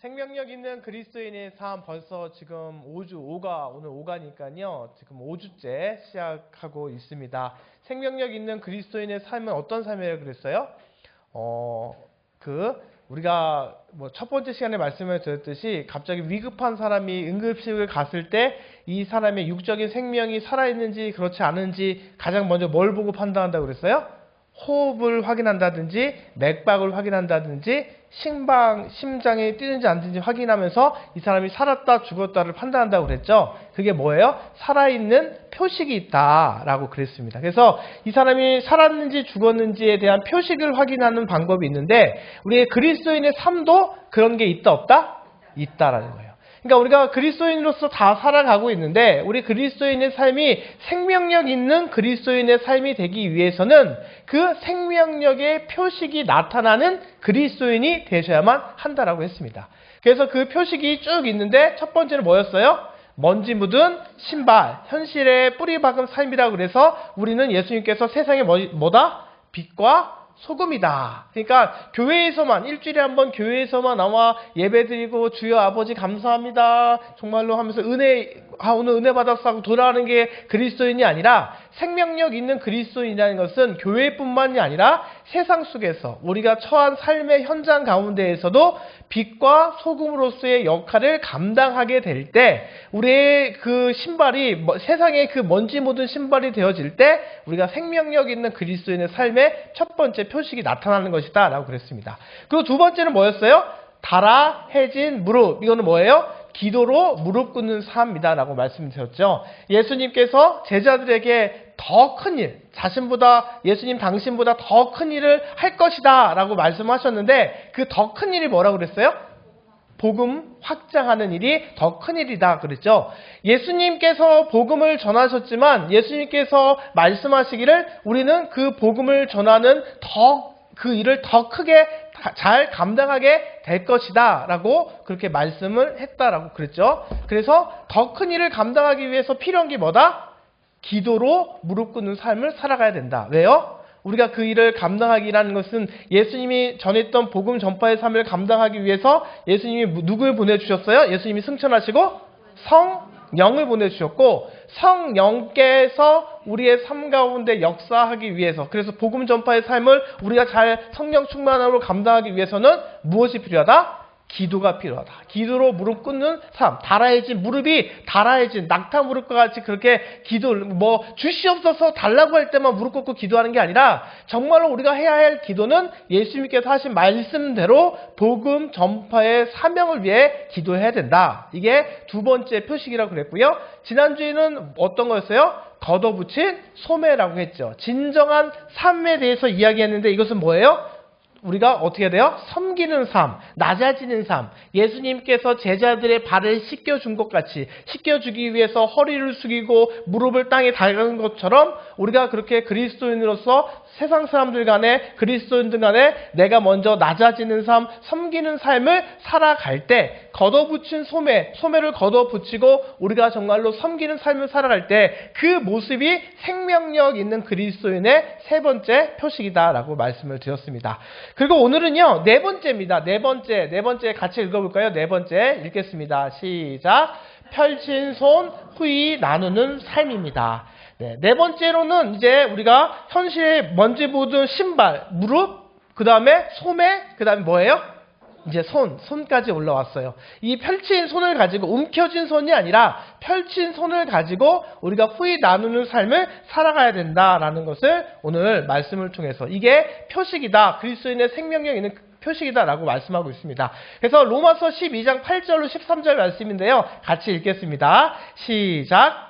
생명력 있는 그리스도인의 삶 벌써 지금 5주, 오늘 5가니까요. 지금 5주째 시작하고 있습니다. 생명력 있는 그리스도인의 삶은 어떤 삶이라고 그랬어요? 우리가 첫 번째 시간에 말씀을 드렸듯이 갑자기 위급한 사람이 응급실을 갔을 때 이 사람의 육적인 생명이 살아있는지 그렇지 않은지 가장 먼저 뭘 보고 판단한다고 그랬어요? 호흡을 확인한다든지 맥박을 확인한다든지 심장이 뛰는지 안 뛰는지 확인하면서 이 사람이 살았다 죽었다를 판단한다고 그랬죠. 그게 뭐예요? 살아있는 표식이 있다라고 그랬습니다. 그래서 이 사람이 살았는지 죽었는지에 대한 표식을 확인하는 방법이 있는데 우리의 그리스도인의 삶도 그런 게 있다 없다? 있다라는 거예요. 그러니까 우리가 그리스도인으로서 다 살아가고 있는데 우리 그리스도인의 삶이 생명력 있는 그리스도인의 삶이 되기 위해서는 그 생명력의 표식이 나타나는 그리스도인이 되셔야만 한다라고 했습니다. 그래서 그 표식이 쭉 있는데 첫 번째는 뭐였어요? 먼지 묻은 신발, 현실의 뿌리 박은 삶이라고 그래서 우리는 예수님께서 세상에 뭐다? 빛과 소금이다. 그러니까 교회에서만 일주일에 한 번 교회에서만 나와 예배드리고 주여 아버지 감사합니다 정말로 하면서 오늘 은혜 받았어 하고 돌아가는 게 그리스도인이 아니라 생명력 있는 그리스도인이라는 것은 교회뿐만이 아니라 세상 속에서 우리가 처한 삶의 현장 가운데에서도 빛과 소금으로서의 역할을 감당하게 될 때 우리의 그 신발이 세상의 그 먼지 묻은 신발이 되어질 때 우리가 생명력 있는 그리스도인의 삶의 첫 번째 표식이 나타나는 것이다 라고 그랬습니다. 그리고 두 번째는 뭐였어요? 달아해진 무릎. 이거는 뭐예요? 기도로 무릎 꿇는 삶이다 라고 말씀드렸죠. 예수님께서 제자들에게 더 큰 일, 예수님 당신보다 더 큰 일을 할 것이다 라고 말씀하셨는데 그 더 큰 일이 뭐라고 그랬어요? 복음 확장하는 일이 더 큰 일이다 그랬죠. 예수님께서 복음을 전하셨지만 예수님께서 말씀하시기를 우리는 그 복음을 전하는 그 일을 더 크게 잘 감당하게 될 것이다 라고 그렇게 말씀을 했다라고 그랬죠. 그래서 더 큰 일을 감당하기 위해서 필요한 게 뭐다? 기도로 무릎 꿇는 삶을 살아가야 된다. 왜요? 우리가 그 일을 감당하기라는 것은 예수님이 전했던 복음 전파의 삶을 감당하기 위해서 예수님이 누굴 보내주셨어요? 예수님이 승천하시고 성령을 보내주셨고 성령께서 우리의 삶 가운데 역사하기 위해서 그래서 복음 전파의 삶을 우리가 잘 성령 충만함으로 감당하기 위해서는 무엇이 필요하다? 기도가 필요하다. 기도로 무릎 꿇는 삶. 무릎이 달아해진 낙타 무릎과 같이 그렇게 주시옵소서 달라고 할 때만 무릎 꿇고 기도하는 게 아니라 정말로 우리가 해야 할 기도는 예수님께서 하신 말씀대로 복음 전파의 사명을 위해 기도해야 된다. 이게 두 번째 표식이라고 그랬고요. 지난주에는 어떤 거였어요? 걷어붙인 소매라고 했죠. 진정한 삶에 대해서 이야기했는데 이것은 뭐예요? 우리가 어떻게 해야 돼요? 섬기는 삶, 낮아지는 삶. 예수님께서 제자들의 발을 씻겨준 것 같이 씻겨주기 위해서 허리를 숙이고 무릎을 땅에 닿는 것처럼 우리가 그렇게 그리스도인으로서 세상 사람들 간에 그리스도인들 간에 내가 먼저 낮아지는 삶, 섬기는 삶을 살아갈 때 걷어붙인 소매를 걷어붙이고 우리가 정말로 섬기는 삶을 살아갈 때 그 모습이 생명력 있는 그리스도인의 세 번째 표식이다라고 말씀을 드렸습니다. 그리고 오늘은요, 네 번째입니다. 네 번째 같이 읽어볼까요? 네 번째 읽겠습니다. 시작. 펼친 손 후히 나누는 삶입니다. 네 번째로는 이제 우리가 현실에 먼지 묻은 신발, 무릎, 그 다음에 소매, 그 다음에 뭐예요? 이제 손까지 올라왔어요. 이 펼친 손을 가지고 움켜진 손이 아니라 펼친 손을 가지고 우리가 후히 나누는 삶을 살아가야 된다라는 것을 오늘 말씀을 통해서 이게 표식이다. 그리스도인의 생명력 있는 표식이다라고 말씀하고 있습니다. 그래서 로마서 12장 8절로 13절 말씀인데요. 같이 읽겠습니다. 시작.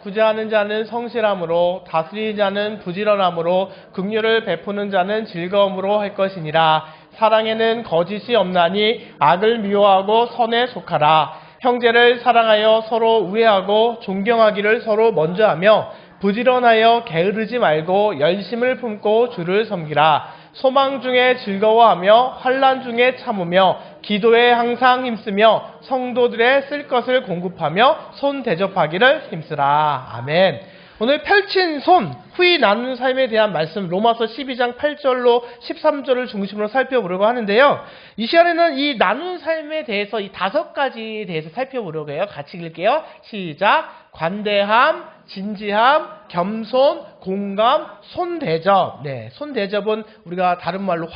구제하는 자는 성실함으로 다스리는 자는 부지런함으로 긍휼을 베푸는 자는 즐거움으로 할 것이니라. 사랑에는 거짓이 없나니 악을 미워하고 선에 속하라. 형제를 사랑하여 서로 우애하고 존경하기를 서로 먼저 하며 부지런하여 게으르지 말고 열심을 품고 주를 섬기라. 소망 중에 즐거워하며 환난 중에 참으며 기도에 항상 힘쓰며 성도들의 쓸 것을 공급하며 손 대접하기를 힘쓰라. 아멘. 오늘 펼친 손, 후히 나누는 삶에 대한 말씀 로마서 12장 8절로 13절을 중심으로 살펴보려고 하는데요. 이 시간에는 이 나누는 삶에 대해서 이 5가지에 대해서 살펴보려고 해요. 같이 읽을게요. 시작. 관대함, 진지함, 겸손, 공감, 손대접. 네, 손대접은 우리가 다른 말로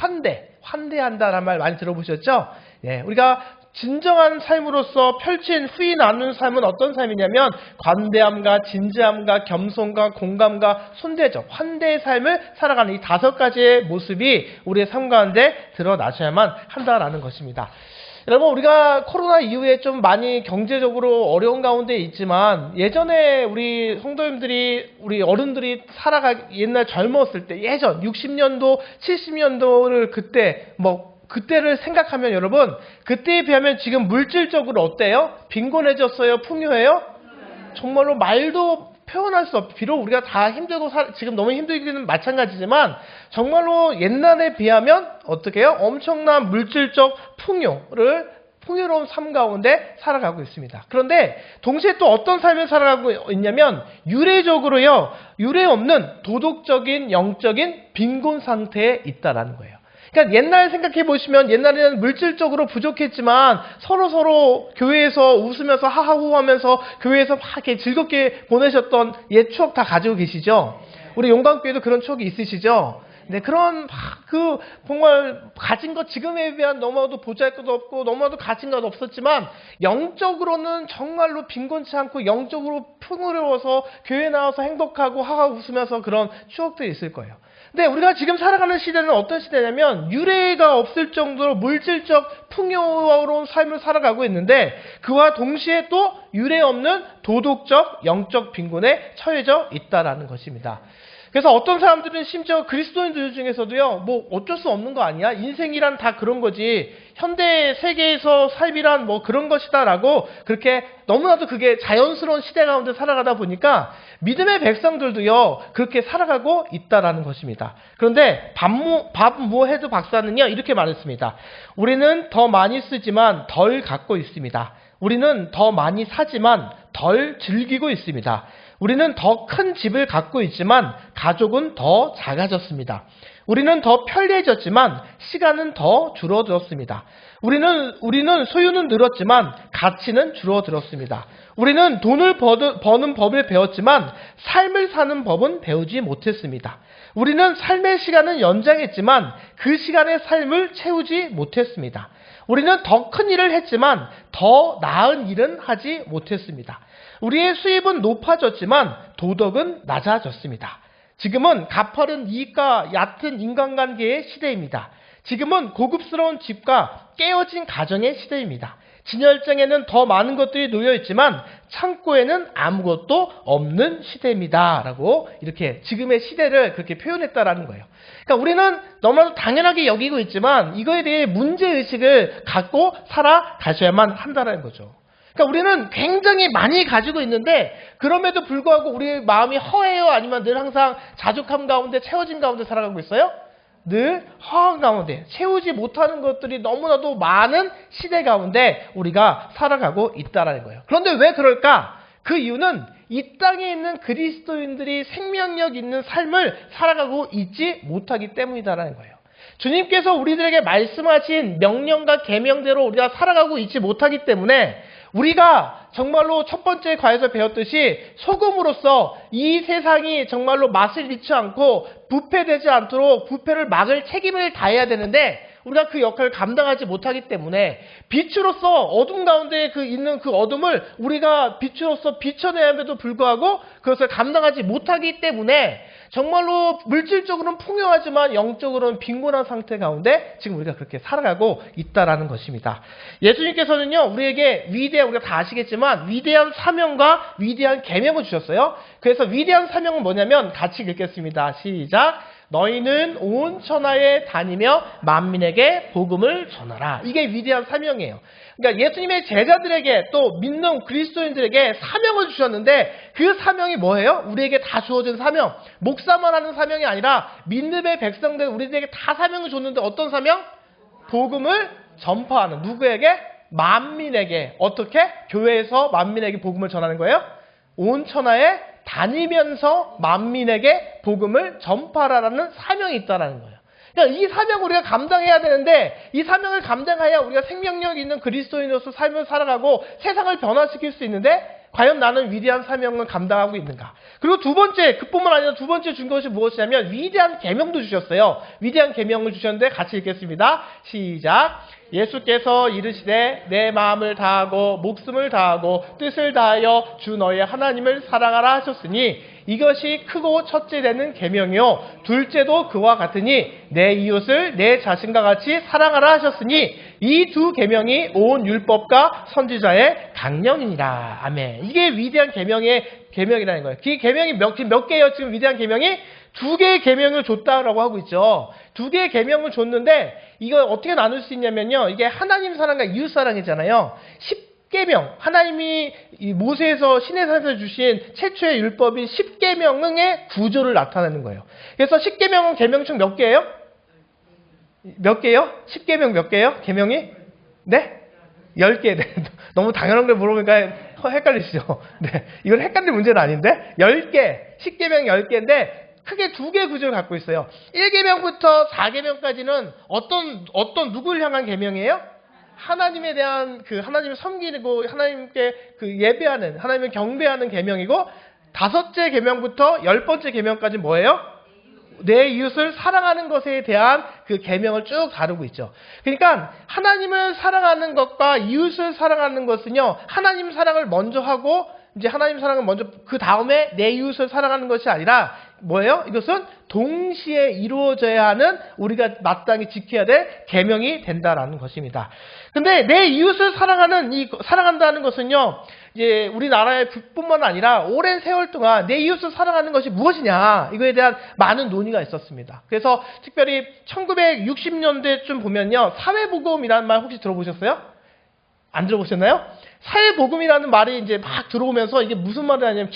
환대한다라는 말 많이 들어보셨죠? 네, 우리가 진정한 삶으로서 펼친 후히 나누는 삶은 어떤 삶이냐면 관대함과 진지함과 겸손과 공감과 손대접, 환대의 삶을 살아가는 이 5가지의 모습이 우리의 삶 가운데 드러나셔야만 한다라는 것입니다. 여러분, 우리가 코로나 이후에 좀 많이 경제적으로 어려운 가운데 있지만 예전에 우리 성도님들이, 우리 어른들이 옛날 젊었을 때, 예전 60년도, 70년도를 그때를 생각하면 여러분, 그때에 비하면 지금 물질적으로 어때요? 빈곤해졌어요? 풍요해요? 정말로 말도 표현할 수 없고, 비록 우리가 다 힘들고 지금 너무 힘들기는 마찬가지지만 정말로 옛날에 비하면 어떻게 해요? 엄청난 물질적 풍요로운 삶 가운데 살아가고 있습니다. 그런데 동시에 또 어떤 삶을 살아가고 있냐면 유례적으로요, 유례 없는 도덕적인, 영적인 빈곤 상태에 있다라는 거예요. 그러니까 옛날 생각해 보시면 옛날에는 물질적으로 부족했지만 서로 교회에서 웃으면서 하하호하면서 교회에서 막 이렇게 즐겁게 보내셨던 옛 추억 다 가지고 계시죠? 우리 용광교회도 그런 추억이 있으시죠? 네, 그런 정말 가진 것 지금에 비한 너무나도 보잘것도 없고 너무나도 가진 것 없었지만 영적으로는 정말로 빈곤치 않고 영적으로 풍요로워서 교회 나와서 행복하고 하하 웃으면서 그런 추억들이 있을 거예요. 근데 우리가 지금 살아가는 시대는 어떤 시대냐면 유례가 없을 정도로 물질적 풍요로운 삶을 살아가고 있는데 그와 동시에 또 유례 없는 도덕적, 영적 빈곤에 처해져 있다라는 것입니다. 그래서 어떤 사람들은 심지어 그리스도인들 중에서도요, 뭐 어쩔 수 없는 거 아니야? 인생이란 다 그런 거지. 현대 세계에서 삶이란 뭐 그런 것이다라고 그렇게 너무나도 그게 자연스러운 시대 가운데 살아가다 보니까 믿음의 백성들도요, 그렇게 살아가고 있다라는 것입니다. 그런데 밥무해도 박사는요, 이렇게 말했습니다. 우리는 더 많이 쓰지만 덜 갖고 있습니다. 우리는 더 많이 사지만 덜 즐기고 있습니다. 우리는 더 큰 집을 갖고 있지만 가족은 더 작아졌습니다. 우리는 더 편리해졌지만 시간은 더 줄어들었습니다. 우리는 소유는 늘었지만 가치는 줄어들었습니다. 우리는 돈을 버는 법을 배웠지만 삶을 사는 법은 배우지 못했습니다. 우리는 삶의 시간은 연장했지만 그 시간의 삶을 채우지 못했습니다. 우리는 더 큰 일을 했지만 더 나은 일은 하지 못했습니다. 우리의 수입은 높아졌지만 도덕은 낮아졌습니다. 지금은 가파른 이익과 얕은 인간관계의 시대입니다. 지금은 고급스러운 집과 깨어진 가정의 시대입니다. 진열장에는 더 많은 것들이 놓여있지만 창고에는 아무것도 없는 시대입니다. 라고 이렇게 지금의 시대를 그렇게 표현했다라는 거예요. 그러니까 우리는 너무나도 당연하게 여기고 있지만 이거에 대해 문제의식을 갖고 살아가셔야만 한다는 거죠. 그러니까 우리는 굉장히 많이 가지고 있는데 그럼에도 불구하고 우리의 마음이 허해요? 아니면 늘 항상 자족함 가운데 채워진 가운데 살아가고 있어요? 늘 허한 가운데 채우지 못하는 것들이 너무나도 많은 시대 가운데 우리가 살아가고 있다는 거예요. 그런데 왜 그럴까? 그 이유는 이 땅에 있는 그리스도인들이 생명력 있는 삶을 살아가고 있지 못하기 때문이다라는 거예요. 주님께서 우리들에게 말씀하신 명령과 계명대로 우리가 살아가고 있지 못하기 때문에 우리가 정말로 첫 번째 과에서 배웠듯이 소금으로서 이 세상이 정말로 맛을 잃지 않고 부패되지 않도록 부패를 막을 책임을 다해야 되는데 우리가 그 역할을 감당하지 못하기 때문에 빛으로서 어둠 가운데 있는 그 어둠을 우리가 빛으로서 비춰내야함에도 불구하고 그것을 감당하지 못하기 때문에 정말로 물질적으로는 풍요하지만 영적으로는 빈곤한 상태 가운데 지금 우리가 그렇게 살아가고 있다라는 것입니다. 예수님께서는요, 우리에게 우리가 다 아시겠지만 위대한 사명과 위대한 계명을 주셨어요. 그래서 위대한 사명은 뭐냐면 같이 읽겠습니다. 시작. 너희는 온 천하에 다니며 만민에게 복음을 전하라. 이게 위대한 사명이에요. 그러니까 예수님의 제자들에게 또 믿는 그리스도인들에게 사명을 주셨는데 그 사명이 뭐예요? 우리에게 다 주어진 사명. 목사만 하는 사명이 아니라 믿음의 백성들 우리들에게 다 사명을 줬는데 어떤 사명? 복음을 전파하는. 누구에게? 만민에게. 어떻게? 교회에서 만민에게 복음을 전하는 거예요? 온 천하에 다니면서 만민에게 복음을 전파하라는 사명이 있다라는 거예요. 그러니까 이 사명을 우리가 감당해야 되는데 이 사명을 감당해야 우리가 생명력 있는 그리스도인으로서 삶을 살아가고 세상을 변화시킬 수 있는데 과연 나는 위대한 사명을 감당하고 있는가? 그리고 두 번째, 그뿐만 아니라 두 번째 준 것이 무엇이냐면 위대한 계명도 주셨어요. 위대한 계명을 주셨는데 같이 읽겠습니다. 시작. 예수께서 이르시되 내 마음을 다하고 목숨을 다하고 뜻을 다하여 주 너의 하나님을 사랑하라 하셨으니 이것이 크고 첫째 되는 계명이요 둘째도 그와 같으니 내 이웃을 내 자신과 같이 사랑하라 하셨으니 이 두 계명이 온 율법과 선지자의 강령이니라. 아멘. 이게 위대한 계명이라는 거예요. 그 계명이 몇 개예요? 지금 위대한 계명이 두 개의 계명을 줬다라고 하고 있죠. 두 개의 계명을 줬는데 이걸 어떻게 나눌 수 있냐면요. 이게 하나님 사랑과 이웃 사랑이잖아요. 10계명, 하나님이 모세에서 시내산에서 주신 최초의 율법인 10계명의 구조를 나타내는 거예요. 그래서 10계명은 계명 총 몇 개예요? 몇 개요? 10계명 몇 개요? 계명이? 네? 10개. 네. 너무 당연한 걸 물어보니까 헷갈리시죠? 네. 이건 헷갈릴 문제는 아닌데 10개, 10계명 10개인데 크게 두 개의 구조를 갖고 있어요. 1계명부터 4계명까지는 어떤 누구를 향한 계명이에요? 하나님에 대한 하나님을 섬기고 하나님께 예배하는, 하나님을 경배하는 계명이고 5째 계명부터 10번째 계명까지 뭐예요? 내 이웃을 사랑하는 것에 대한 그 계명을 쭉 다루고 있죠. 그러니까 하나님을 사랑하는 것과 이웃을 사랑하는 것은요. 하나님 사랑을 먼저 하고 이제 하나님 사랑을 먼저 그 다음에 내 이웃을 사랑하는 것이 아니라 뭐예요? 이것은 동시에 이루어져야 하는 우리가 마땅히 지켜야 될 계명이 된다라는 것입니다. 근데 내 이웃을 사랑한다는 것은요. 이제 우리나라의 뿐만 아니라 오랜 세월 동안 내 이웃을 사랑하는 것이 무엇이냐 이거에 대한 많은 논의가 있었습니다. 그래서 특별히 1960년대쯤 보면요. 사회복음이라는 말 혹시 들어보셨어요? 안 들어보셨나요? 사회복음이라는 말이 이제 막 들어오면서 이게 무슨 말이 아니냐면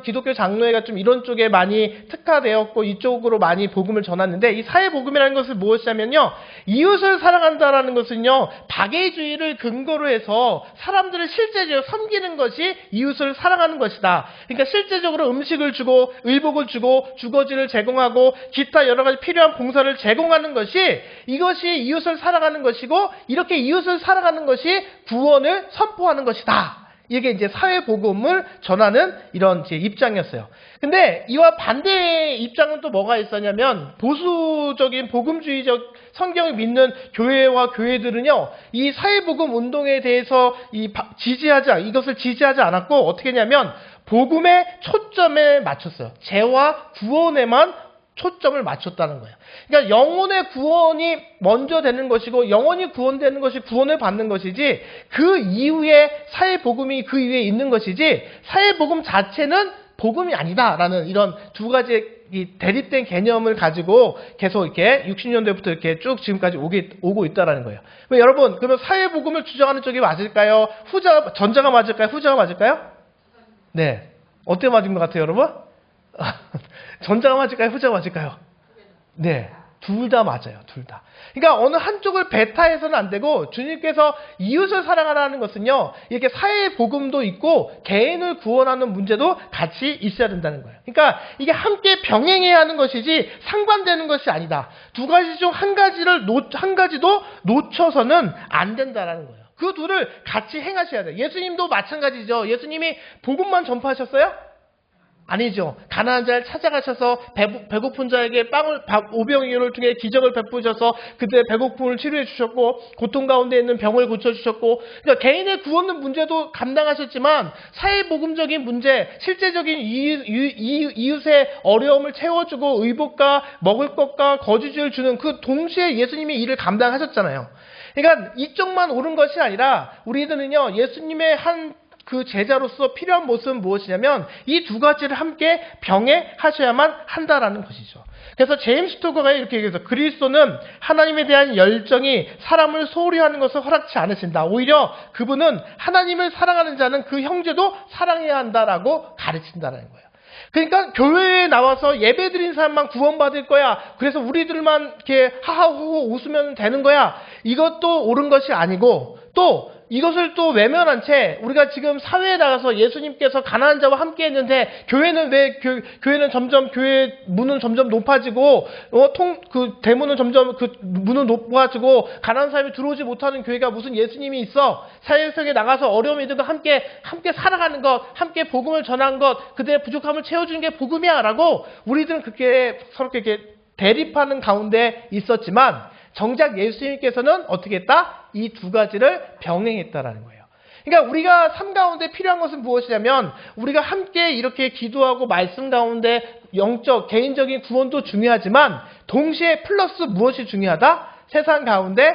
기독교 장로회가 좀 이런 쪽에 많이 특화되었고 이쪽으로 많이 복음을 전했는데 이 사회복음이라는 것은 무엇이냐면요. 이웃을 사랑한다라는 것은요. 박애주의를 근거로 해서 사람들을 실제적으로 섬기는 것이 이웃을 사랑하는 것이다. 그러니까 실제적으로 음식을 주고 의복을 주고 주거지를 제공하고 기타 여러 가지 필요한 봉사를 제공하는 것이 이것이 이웃을 사랑하는 것이고 이렇게 이웃을 사랑하는 것이 구원을 선포하는 것이다. 이게 이제 사회복음을 전하는 이런 제 입장이었어요. 근데 이와 반대의 입장은 또 뭐가 있었냐면 보수적인 복음주의적 성경을 믿는 교회와 교회들은요. 이 사회복음 운동에 대해서 이것을 지지하지 않았고 어떻게 했냐면 복음의 초점에 맞췄어요. 죄와 구원에만 초점을 맞췄다는 거예요. 그러니까 영혼의 구원이 먼저 되는 것이고 영혼이 구원되는 것이 구원을 받는 것이지 그 이후에 사회복음이 그 이후에 있는 것이지 사회복음 자체는 복음이 아니다라는 이런 두 가지 이 대립된 개념을 가지고 계속 이렇게 60년대부터 이렇게 쭉 지금까지 오고 있다라는 거예요. 여러분 그러면 사회복음을 주장하는 쪽이 맞을까요? 전자가 맞을까요? 후자가 맞을까요? 네. 어떻게 맞은 것 같아요, 여러분? 전자가 맞을까요? 후자가 맞을까요? 네. 둘 다 맞아요. 둘 다. 그러니까 어느 한쪽을 배타해서는 안 되고 주님께서 이웃을 사랑하라는 것은요. 이렇게 사회의 복음도 있고 개인을 구원하는 문제도 같이 있어야 된다는 거예요. 그러니까 이게 함께 병행해야 하는 것이지 상반되는 것이 아니다. 두 가지 중 한 가지도 놓쳐서는 안 된다라는 거예요. 그 둘을 같이 행하셔야 돼요. 예수님도 마찬가지죠. 예수님이 복음만 전파하셨어요? 아니죠. 가난한 자를 찾아가셔서 배고픈 자에게 오병이어를 통해 기적을 베푸셔서 그들의 배고픔을 치료해 주셨고 고통 가운데 있는 병을 고쳐주셨고 그러니까 개인의 구원의 문제도 감당하셨지만 사회복음적인 문제, 실제적인 이웃의 어려움을 채워주고 의복과 먹을 것과 거주지를 주는 그 동시에 예수님이 일을 감당하셨잖아요. 그러니까 이쪽만 옳은 것이 아니라 우리들은요 예수님의 그 제자로서 필요한 모습은 무엇이냐면 이 두 가지를 함께 병행하셔야만 한다라는 것이죠. 그래서 제임스 토거가 이렇게 얘기해서 그리스도는 하나님에 대한 열정이 사람을 소홀히 하는 것을 허락치 않으신다. 오히려 그분은 하나님을 사랑하는 자는 그 형제도 사랑해야 한다라고 가르친다는 거예요. 그러니까 교회에 나와서 예배드린 사람만 구원받을 거야. 그래서 우리들만 이렇게 하하호호 웃으면 되는 거야. 이것도 옳은 것이 아니고 또 이것을 또 외면한 채 우리가 지금 사회에 나가서 예수님께서 가난한 자와 함께 했는데 교회는 왜 교회는 점점 교회 문은 점점 높아지고 그 대문은 점점 그 문은 높아지고 가난한 사람이 들어오지 못하는 교회가 무슨 예수님이 있어? 사회 속에 나가서 어려운 이들과 함께 살아가는 것, 함께 복음을 전하는 것, 그들의 부족함을 채워주는 게 복음이야라고 우리들은 그렇게 서로 이렇게 대립하는 가운데 있었지만 정작 예수님께서는 어떻게 했다? 이 두 가지를 병행했다라는 거예요. 그러니까 우리가 삶 가운데 필요한 것은 무엇이냐면 우리가 함께 이렇게 기도하고 말씀 가운데 영적, 개인적인 구원도 중요하지만 동시에 플러스 무엇이 중요하다? 세상 가운데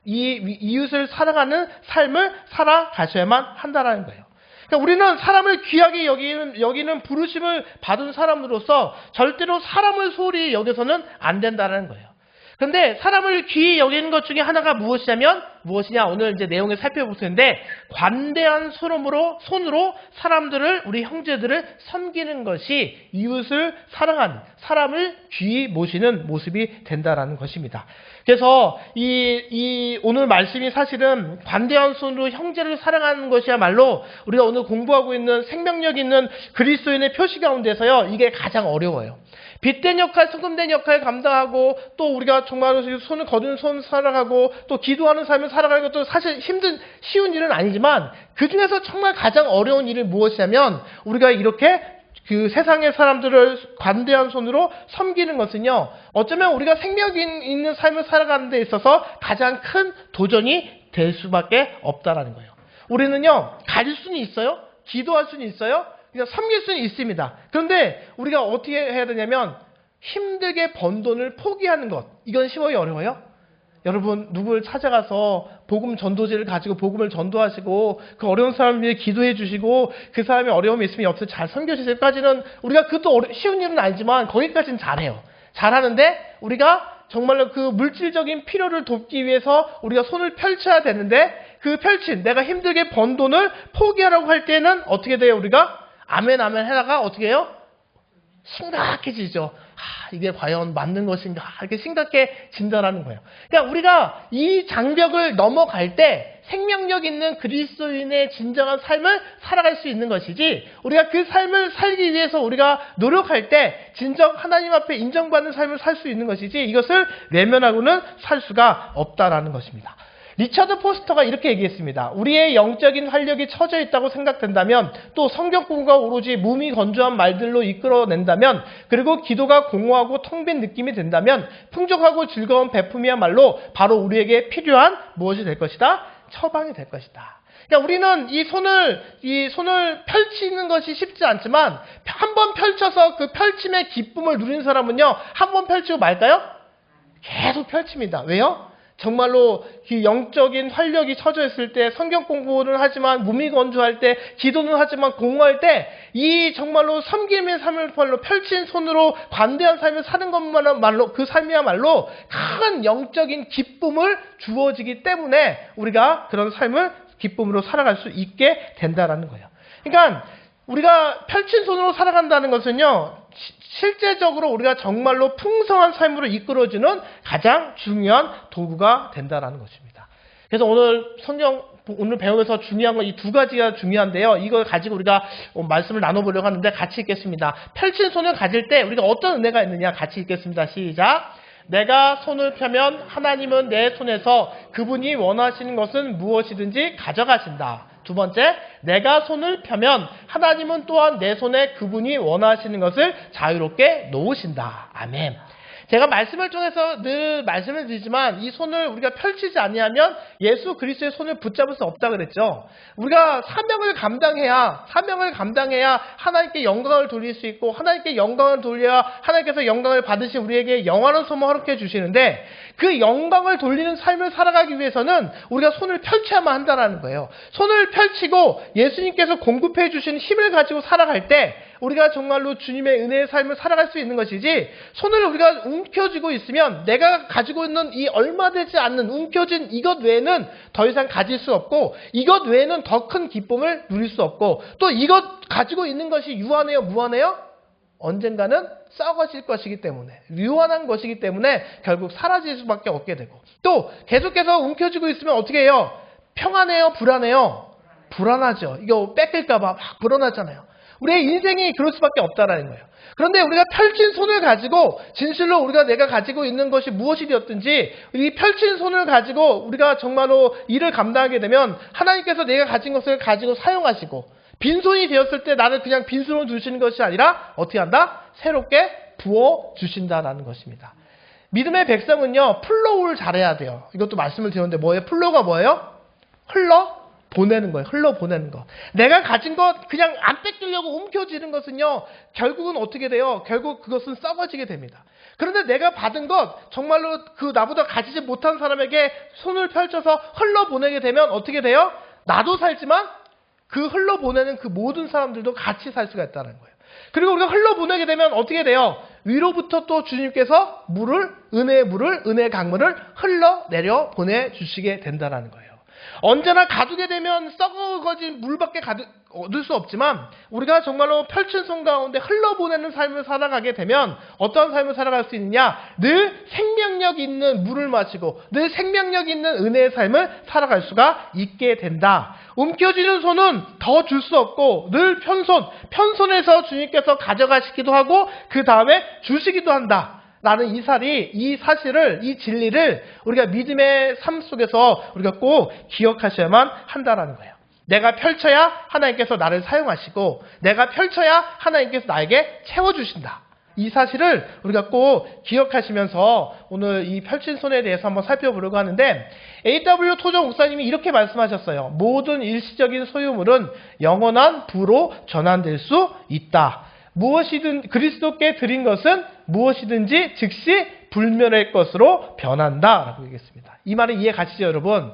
이 이웃을 사랑하는 삶을 살아가셔야만 한다라는 거예요. 그러니까 우리는 사람을 귀하게 여기는 부르심을 받은 사람으로서 절대로 사람을 소홀히 여겨서는 안 된다는 거예요. 그런데 사람을 귀히 여기는 것 중에 하나가 무엇이냐? 오늘 이제 내용을 살펴볼 텐데 관대한 손으로 사람들을 우리 형제들을 섬기는 것이 이웃을 사랑하는 사람을 귀히 모시는 모습이 된다라는 것입니다. 그래서 이 오늘 말씀이 사실은 관대한 손으로 형제를 사랑하는 것이야말로 우리가 오늘 공부하고 있는 생명력 있는 그리스도인의 표시 가운데서요. 이게 가장 어려워요. 빛된 역할, 소금된 역할 감당하고 또 우리가 정말 손을 거둔 손 살아가고 또 기도하는 삶을 살아가는 것도 사실 쉬운 일은 아니지만 그 중에서 정말 가장 어려운 일은 무엇이냐면 우리가 이렇게 그 세상의 사람들을 관대한 손으로 섬기는 것은요. 어쩌면 우리가 생명 있는 삶을 살아가는 데 있어서 가장 큰 도전이 될 수밖에 없다라는 거예요. 우리는요. 가질 수는 있어요. 기도할 수는 있어요. 그냥 섬길 수는 있습니다. 그런데 우리가 어떻게 해야 되냐면 힘들게 번 돈을 포기하는 것. 이건 쉬워요? 어려워요? 여러분 누구를 찾아가서 복음 전도지를 가지고 복음을 전도하시고 그 어려운 사람 위해 기도해 주시고 그 사람이 어려움이 있으면 옆에서 잘 섬겨주실까지는 우리가 그것도 쉬운 일은 아니지만 거기까지는 잘해요. 잘하는데 우리가 정말로 그 물질적인 필요를 돕기 위해서 우리가 손을 펼쳐야 되는데 그 내가 힘들게 번 돈을 포기하라고 할 때는 어떻게 돼요? 우리가 아멘 하다가 어떻게 해요? 심각해지죠. 이게 과연 맞는 것인가? 이렇게 심각해진다라는 거예요. 그러니까 우리가 이 장벽을 넘어갈 때 생명력 있는 그리스도인의 진정한 삶을 살아갈 수 있는 것이지 우리가 그 삶을 살기 위해서 우리가 노력할 때 진정 하나님 앞에 인정받는 삶을 살 수 있는 것이지 이것을 외면하고는 살 수가 없다라는 것입니다. 리처드 포스터가 이렇게 얘기했습니다. 우리의 영적인 활력이 처져 있다고 생각된다면 또 성경 공부가 오로지 무미건조한 말들로 이끌어낸다면 그리고 기도가 공허하고 텅 빈 느낌이 된다면 풍족하고 즐거운 베품이야말로 바로 우리에게 필요한 무엇이 될 것이다? 처방이 될 것이다. 그러니까 우리는 이 손을 펼치는 것이 쉽지 않지만 한번 펼쳐서 그 펼침의 기쁨을 누린 사람은요. 한번 펼치고 말까요? 계속 펼칩니다. 왜요? 정말로 그 영적인 활력이 처져 있을 때 성경 공부를 하지만 무미건조할 때 기도는 하지만 공허할 때 이 정말로 섬김의 삶을 펼친 손으로 관대한 삶을 사는 것만으로 그 삶이야말로 큰 영적인 기쁨을 주어지기 때문에 우리가 그런 삶을 기쁨으로 살아갈 수 있게 된다라는 거예요. 그러니까 우리가 펼친 손으로 살아간다는 것은요. 실제적으로 우리가 정말로 풍성한 삶으로 이끌어주는 가장 중요한 도구가 된다는 것입니다. 그래서 오늘 배우면서 중요한 건 이 두 가지가 중요한데요. 이걸 가지고 우리가 말씀을 나눠보려고 하는데 같이 읽겠습니다. 펼친 손을 가질 때 우리가 어떤 은혜가 있느냐 같이 읽겠습니다. 시작! 내가 손을 펴면 하나님은 내 손에서 그분이 원하시는 것은 무엇이든지 가져가신다. 두 번째, 내가 손을 펴면 하나님은 또한 내 손에 그분이 원하시는 것을 자유롭게 놓으신다. 아멘. 제가 말씀을 통해서 늘 말씀을 드리지만 이 손을 우리가 펼치지 아니하면 예수 그리스도의 손을 붙잡을 수 없다 그랬죠. 우리가 사명을 감당해야 하나님께 영광을 돌릴 수 있고 하나님께 영광을 돌려야 하나님께서 영광을 받으신 우리에게 영원한 소망을 허락해 주시는데 그 영광을 돌리는 삶을 살아가기 위해서는 우리가 손을 펼쳐야만 한다는 거예요. 손을 펼치고 예수님께서 공급해 주신 힘을 가지고 살아갈 때 우리가 정말로 주님의 은혜의 삶을 살아갈 수 있는 것이지 손을 우리가 움켜쥐고 있으면 내가 가지고 있는 이 얼마 되지 않는 움켜진 이것 외에는 더 이상 가질 수 없고 이것 외에는 더 큰 기쁨을 누릴 수 없고 또 이것 가지고 있는 것이 유한해요? 무한해요? 언젠가는 썩어질 것이기 때문에 유한한 것이기 때문에 결국 사라질 수밖에 없게 되고 또 계속해서 움켜쥐고 있으면 어떻게 해요? 평안해요? 불안해요? 불안하죠. 이거 뺏길까봐 막 불안하잖아요. 우리의 인생이 그럴 수밖에 없다라는 거예요. 그런데 우리가 펼친 손을 가지고 진실로 우리가 내가 가지고 있는 것이 무엇이 되었든지 이 펼친 손을 가지고 우리가 정말로 일을 감당하게 되면 하나님께서 내가 가진 것을 가지고 사용하시고 빈손이 되었을 때 나를 그냥 빈손으로 두시는 것이 아니라 어떻게 한다? 새롭게 부어주신다라는 것입니다. 믿음의 백성은요, 플로우를 잘해야 돼요. 이것도 말씀을 드렸는데 뭐예요? 플로우가 뭐예요? 흘러보내는 거예요. 흘러보내는 거. 내가 가진 것 그냥 안 뺏기려고 움켜쥐는 것은요, 결국은 어떻게 돼요? 결국 그것은 썩어지게 됩니다. 그런데 내가 받은 것, 정말로 그 나보다 가지지 못한 사람에게 손을 펼쳐서 흘러보내게 되면 어떻게 돼요? 나도 살지만 그 흘러보내는 그 모든 사람들도 같이 살 수가 있다는 거예요. 그리고 우리가 흘러보내게 되면 어떻게 돼요? 위로부터 또 주님께서 은혜의 물을, 은혜의 강물을 흘러내려 보내주시게 된다는 거예요. 언제나 가두게 되면 썩어진 물밖에 얻을 수 없지만 우리가 정말로 펼친 손 가운데 흘러보내는 삶을 살아가게 되면 어떠한 삶을 살아갈 수 있느냐? 늘 생명력 있는 물을 마시고 늘 생명력 있는 은혜의 삶을 살아갈 수가 있게 된다. 움켜쥐는 손은 더 줄 수 없고 늘 편손에서 주님께서 가져가시기도 하고 그 다음에 주시기도 한다. 라는 이 사실을, 이 진리를 우리가 믿음의 삶 속에서 우리가 꼭 기억하셔야만 한다라는 거예요. 내가 펼쳐야 하나님께서 나를 사용하시고 내가 펼쳐야 하나님께서 나에게 채워주신다. 이 사실을 우리가 꼭 기억하시면서 오늘 이 펼친 손에 대해서 한번 살펴보려고 하는데 A.W. 토저 목사님이 이렇게 말씀하셨어요. 모든 일시적인 소유물은 영원한 부로 전환될 수 있다. 무엇이든 그리스도께 드린 것은 무엇이든지 즉시 불멸의 것으로 변한다 라고 얘기했습니다. 이 말은 이해 가시죠 여러분?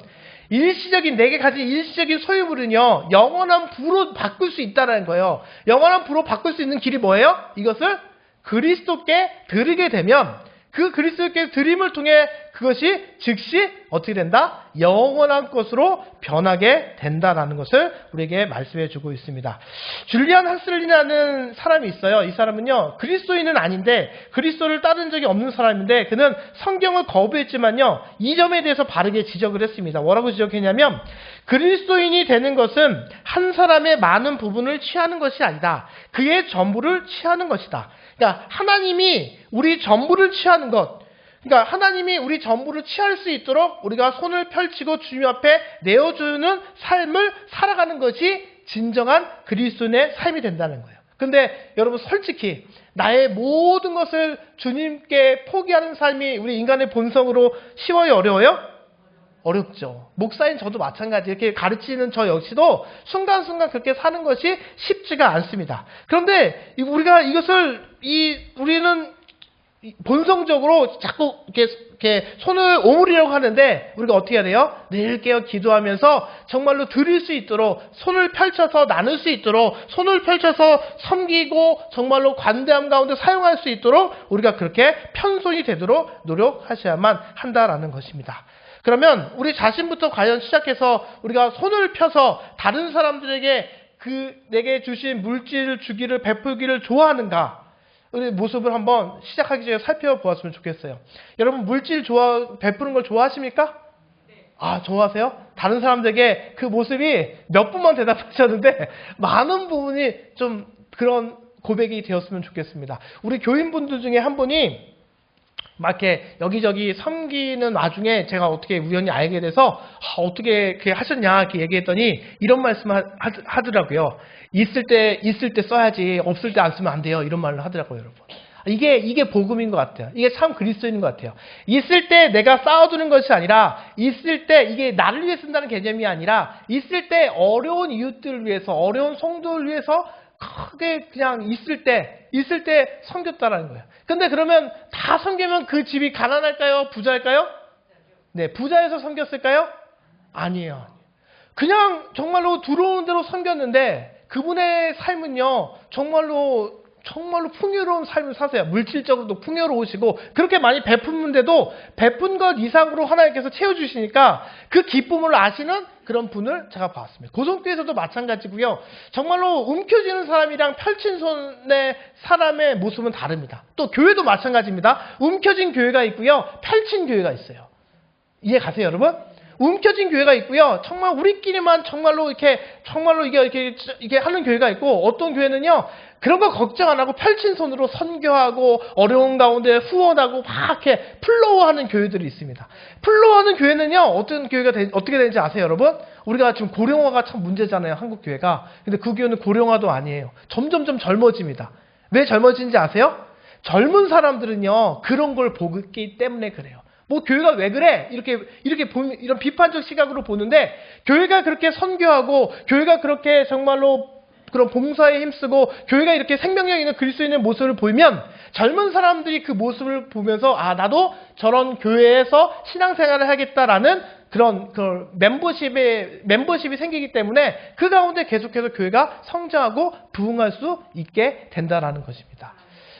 내게 가진 일시적인 소유물은요 영원한 부로 바꿀 수 있다는 거예요. 영원한 부로 바꿀 수 있는 길이 뭐예요? 이것을 그리스도께 드리게 되면 그 그리스도께 드림을 통해 그것이 즉시 어떻게 된다? 영원한 것으로 변하게 된다라는 것을 우리에게 말씀해 주고 있습니다. 줄리안 하슬리라는 사람이 있어요. 이 사람은요, 그리스도인은 아닌데 그리스도를 따른 적이 없는 사람인데 그는 성경을 거부했지만요, 이 점에 대해서 바르게 지적을 했습니다. 뭐라고 지적했냐면 그리스도인이 되는 것은 한 사람의 많은 부분을 취하는 것이 아니다. 그의 전부를 취하는 것이다. 그러니까 하나님이 우리 전부를 취하는 것, 그러니까 하나님이 우리 전부를 취할 수 있도록 우리가 손을 펼치고 주님 앞에 내어주는 삶을 살아가는 것이 진정한 그리스도인의 삶이 된다는 거예요. 근데 여러분 솔직히 나의 모든 것을 주님께 포기하는 삶이 우리 인간의 본성으로 쉬워요? 어려워요? 어렵죠. 목사인 저도 마찬가지. 이렇게 가르치는 저 역시도 순간순간 그렇게 사는 것이 쉽지가 않습니다. 그런데 우리는 본성적으로 자꾸 이렇게 손을 오므리려고 하는데 우리가 어떻게 해야 돼요? 늘 깨어 기도하면서 정말로 드릴 수 있도록 손을 펼쳐서 나눌 수 있도록 손을 펼쳐서 섬기고 정말로 관대함 가운데 사용할 수 있도록 우리가 그렇게 편손이 되도록 노력하셔야만 한다라는 것입니다. 그러면 우리 자신부터 과연 시작해서 우리가 손을 펴서 다른 사람들에게 내게 주신 물질을 주기를 베풀기를 좋아하는가? 우리 모습을 한번 시작하기 전에 살펴보았으면 좋겠어요. 여러분 물질 베푸는 걸 좋아하십니까? 아, 좋아하세요? 다른 사람들에게 그 모습이 몇 분만 대답하셨는데 많은 부분이 좀 그런 고백이 되었으면 좋겠습니다. 우리 교인분들 중에 한 분이 막 이렇게 여기저기 섬기는 와중에 제가 어떻게 우연히 알게 돼서 어떻게 그렇게 하셨냐 이렇게 얘기했더니 이런 말씀을 하더라고요. 있을 때 써야지 없을 때 안 쓰면 안 돼요. 이런 말을 하더라고요, 여러분. 이게 복음인 것 같아요. 이게 참 그리스도인 것 같아요. 있을 때 내가 쌓아두는 것이 아니라 있을 때 이게 나를 위해 쓴다는 개념이 아니라 있을 때 어려운 이웃들을 위해서 어려운 성도를 위해서 크게 그냥 있을 때 섬겼다라는 거예요. 근데 그러면 다 섬기면 그 집이 가난할까요? 부자일까요? 네, 부자에서 섬겼을까요? 아니에요. 그냥 정말로 들어오는 대로 섬겼는데 그분의 삶은요, 정말로 풍요로운 삶을 사세요. 물질적으로도 풍요로우시고 그렇게 많이 베푸는데도 베푼 것 이상으로 하나님께서 채워주시니까 그 기쁨을 아시는 그런 분을 제가 봤습니다. 고성교에서도 마찬가지고요. 정말로 움켜쥐는 사람이랑 펼친 손의 사람의 모습은 다릅니다. 또 교회도 마찬가지입니다. 움켜진 교회가 있고요. 펼친 교회가 있어요. 이해 가세요, 여러분? 움켜진 교회가 있고요. 정말 우리끼리만 정말로 이게 하는 교회가 있고, 어떤 교회는요, 그런 거 걱정 안 하고 펼친 손으로 선교하고 어려운 가운데 후원하고 막 이렇게 플로우하는 교회들이 있습니다. 플로우하는 교회는요, 어떻게 되는지 아세요, 여러분? 우리가 지금 고령화가 참 문제잖아요, 한국 교회가. 근데 그 교회는 고령화도 아니에요. 점점점 젊어집니다. 왜 젊어지는지 아세요? 젊은 사람들은요, 그런 걸 보기 때문에 그래요. 뭐 교회가 왜 그래? 이런 비판적 시각으로 보는데, 교회가 그렇게 선교하고 교회가 그렇게 정말로 그런 봉사에 힘쓰고 교회가 이렇게 생명력 있는 그리스도 있는 모습을 보이면 젊은 사람들이 그 모습을 보면서 나도 저런 교회에서 신앙생활을 하겠다라는 그런 멤버십이 생기기 때문에 그 가운데 계속해서 교회가 성장하고 부흥할 수 있게 된다라는 것입니다.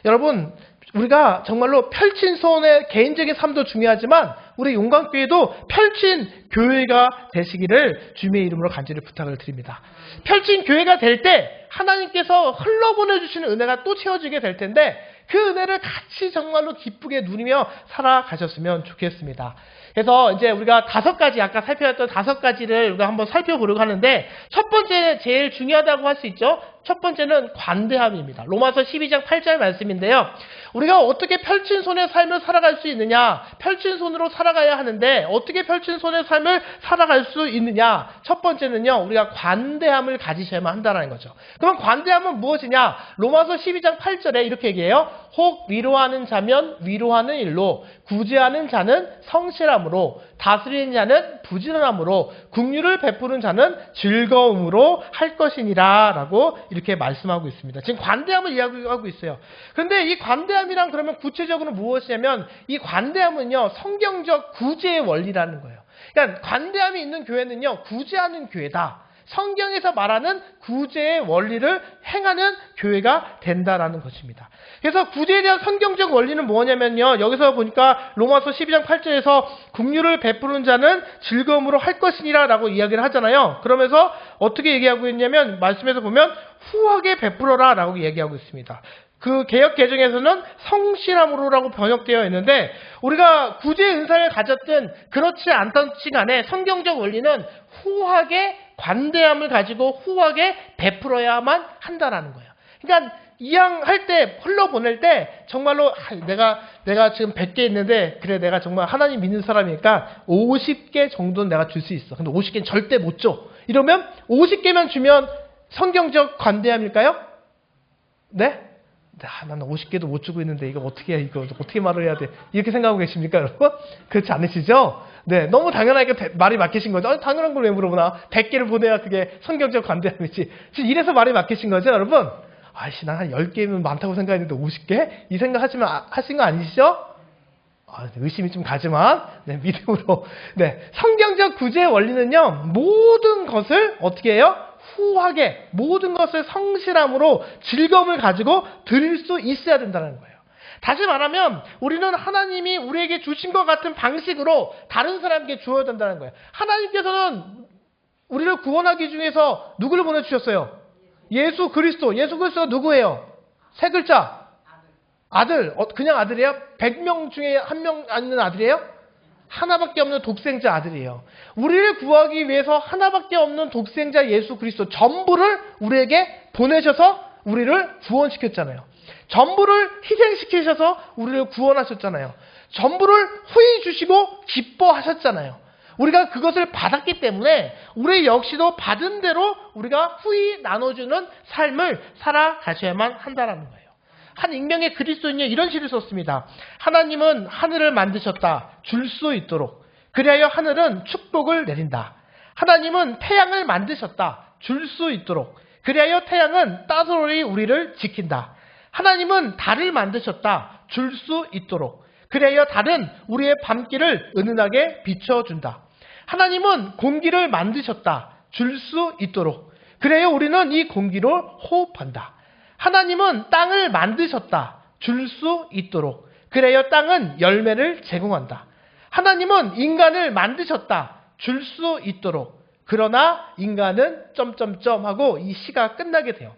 여러분, 우리가 정말로 펼친 손의 개인적인 삶도 중요하지만 우리 용광교회도 펼친 교회가 되시기를 주님의 이름으로 간절히 부탁을 드립니다. 펼친 교회가 될 때 하나님께서 흘러보내주시는 은혜가 또 채워지게 될 텐데, 그 은혜를 같이 정말로 기쁘게 누리며 살아가셨으면 좋겠습니다. 그래서 이제 우리가 아까 살펴봤던 5가지를 우리가 한번 살펴보려고 하는데, 첫 번째 제일 중요하다고 할 수 있죠. 첫 번째는 관대함입니다. 로마서 12장 8절 말씀인데요. 우리가 어떻게 펼친 손의 삶을 살아갈 수 있느냐? 펼친 손으로 살아가야 하는데 어떻게 펼친 손의 삶을 살아갈 수 있느냐? 첫 번째는요, 우리가 관대함을 가지셔야만 한다는 거죠. 그럼 관대함은 무엇이냐? 로마서 12장 8절에 이렇게 얘기해요. 혹 위로하는 자면 위로하는 일로, 구제하는 자는 성실함으로, 다스리는 자는 부지런함으로, 긍휼을 베푸는 자는 즐거움으로 할 것이니라 라고 이렇게 말씀하고 있습니다. 지금 관대함을 이야기하고 있어요. 그런데 이 관대함이란 그러면 구체적으로 무엇이냐면, 이 관대함은요, 성경적 구제의 원리라는 거예요. 그러니까 관대함이 있는 교회는요, 구제하는 교회다. 성경에서 말하는 구제의 원리를 행하는 교회가 된다라는 것입니다. 그래서 구제에 대한 성경적 원리는 뭐냐면요, 여기서 보니까 로마서 12장 8절에서 긍휼을 베푸는 자는 즐거움으로 할 것이니라 라고 이야기를 하잖아요. 그러면서 어떻게 얘기하고 있냐면, 말씀에서 보면 후하게 베풀어라 라고 얘기하고 있습니다. 그 개역 개정에서는 성실함으로라고 번역되어 있는데, 우리가 구제의 은사를 가졌든 그렇지 않든지 간에 성경적 원리는 후하게 관대함을 가지고 후하게 베풀어야만 한다라는 거예요. 그러니까 이양할 때, 흘러보낼 때 정말로 내가 지금 100개 있는데, 그래 내가 정말 하나님 믿는 사람이니까 50개 정도는 내가 줄 수 있어. 근데 50개는 절대 못 줘. 이러면 50개만 주면 성경적 관대함일까요? 네? 나는 50개도 못 주고 있는데 이거 어떻게 말을 해야 돼? 이렇게 생각하고 계십니까, 여러분? 그렇지 않으시죠? 네, 너무 당연하게 말이 막히신 거죠. 아니, 당연한 걸 왜 물어보나? 100개를 보내야 그게 성경적 관대함이지. 지금 이래서 말이 막히신 거죠, 여러분? 아이씨, 난 한 10개면 많다고 생각했는데 50개? 이 생각 하신 거 아니시죠? 의심이 좀 가지만, 네, 믿음으로. 네, 성경적 구제의 원리는요, 모든 것을 어떻게 해요? 후하게, 모든 것을 성실함으로 즐거움을 가지고 드릴 수 있어야 된다는 거예요. 다시 말하면 우리는 하나님이 우리에게 주신 것 같은 방식으로 다른 사람에게 주어야 된다는 거예요. 하나님께서는 우리를 구원하기 위해서 누구를 보내주셨어요? 예수 그리스도. 예수 그리스도가 누구예요? 세 글자. 아들. 그냥 아들이에요? 100명 중에 한 명 있는 아들이에요? 하나밖에 없는 독생자 아들이에요. 우리를 구하기 위해서 하나밖에 없는 독생자 예수 그리스도 전부를 우리에게 보내셔서 우리를 구원시켰잖아요. 전부를 희생시키셔서 우리를 구원하셨잖아요. 전부를 후히 주시고 기뻐하셨잖아요. 우리가 그것을 받았기 때문에 우리 역시도 받은 대로 우리가 후히 나눠주는 삶을 살아가셔야만 한다는 거예요. 한 익명의 그리스도인이 이런 시를 썼습니다. 하나님은 하늘을 만드셨다. 줄 수 있도록. 그리하여 하늘은 축복을 내린다. 하나님은 태양을 만드셨다. 줄 수 있도록. 그리하여 태양은 따스로이 우리를 지킨다. 하나님은 달을 만드셨다. 줄 수 있도록. 그리하여 달은 우리의 밤길을 은은하게 비춰준다. 하나님은 공기를 만드셨다. 줄 수 있도록. 그래야 우리는 이 공기로 호흡한다. 하나님은 땅을 만드셨다. 줄 수 있도록. 그래야 땅은 열매를 제공한다. 하나님은 인간을 만드셨다. 줄 수 있도록. 그러나 인간은 점점점 하고 이 시가 끝나게 돼요.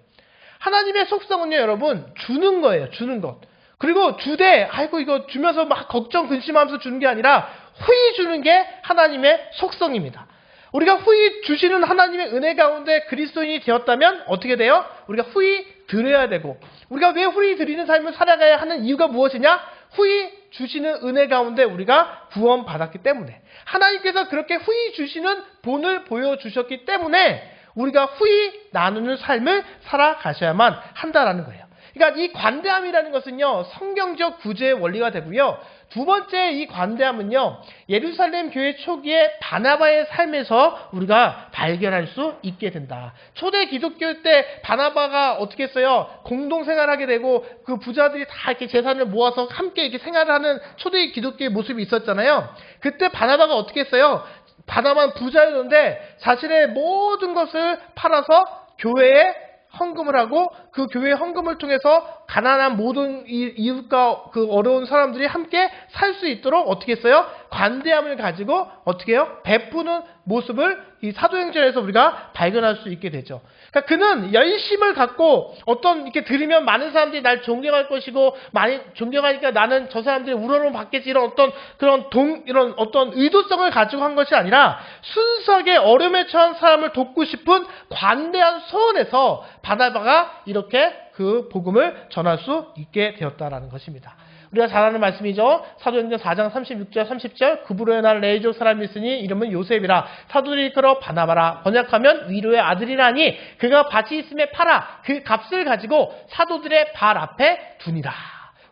하나님의 속성은요, 여러분, 주는 거예요. 주는 것. 그리고 주되, 이거 주면서 막 걱정, 근심하면서 주는 게 아니라 후히 주는 게 하나님의 속성입니다. 우리가 후히 주시는 하나님의 은혜 가운데 그리스도인이 되었다면 어떻게 돼요? 우리가 후히 드려야 되고, 우리가 왜 후히 드리는 삶을 살아가야 하는 이유가 무엇이냐? 후히 주시는 은혜 가운데 우리가 구원받았기 때문에, 하나님께서 그렇게 후히 주시는 본을 보여주셨기 때문에 우리가 후히 나누는 삶을 살아가셔야만 한다라는 거예요. 그러니까 이 관대함이라는 것은요, 성경적 구제의 원리가 되고요. 두 번째 이 관대함은요, 예루살렘 교회 초기에 바나바의 삶에서 우리가 발견할 수 있게 된다. 초대 기독교 때 바나바가 어떻게 했어요? 공동생활하게 되고 그 부자들이 다 이렇게 재산을 모아서 함께 이렇게 생활을 하는 초대 기독교의 모습이 있었잖아요. 그때 바나바가 어떻게 했어요? 바나바는 부자였는데 자신의 모든 것을 팔아서 교회에 헌금을 하고, 그 교회 헌금을 통해서 가난한 모든 이웃과 그 어려운 사람들이 함께 살 수 있도록 어떻게 했어요? 관대함을 가지고 어떻게 해요? 베푸는 모습을 이 사도행전에서 우리가 발견할 수 있게 되죠. 그러니까 그는 열심을 갖고 어떤 이렇게 들으면 많은 사람들이 날 존경할 것이고, 많이 존경하니까 나는 저 사람들이 우러러 받겠지, 이런 어떤 그런 이런 어떤 의도성을 가지고 한 것이 아니라 순수하게 어려움에 처한 사람을 돕고 싶은 관대한 소원에서 바나바가 이렇게 그 복음을 전할 수 있게 되었다라는 것입니다. 우리가 잘 아는 말씀이죠. 사도행전 4장 36절 30절 구브로의 날 레이족 사람이 있으니 이름은 요셉이라 사도들이 이끌어 바나바라, 번역하면 위로의 아들이라니 그가 밭이 있음에 팔아 그 값을 가지고 사도들의 발 앞에 두니라.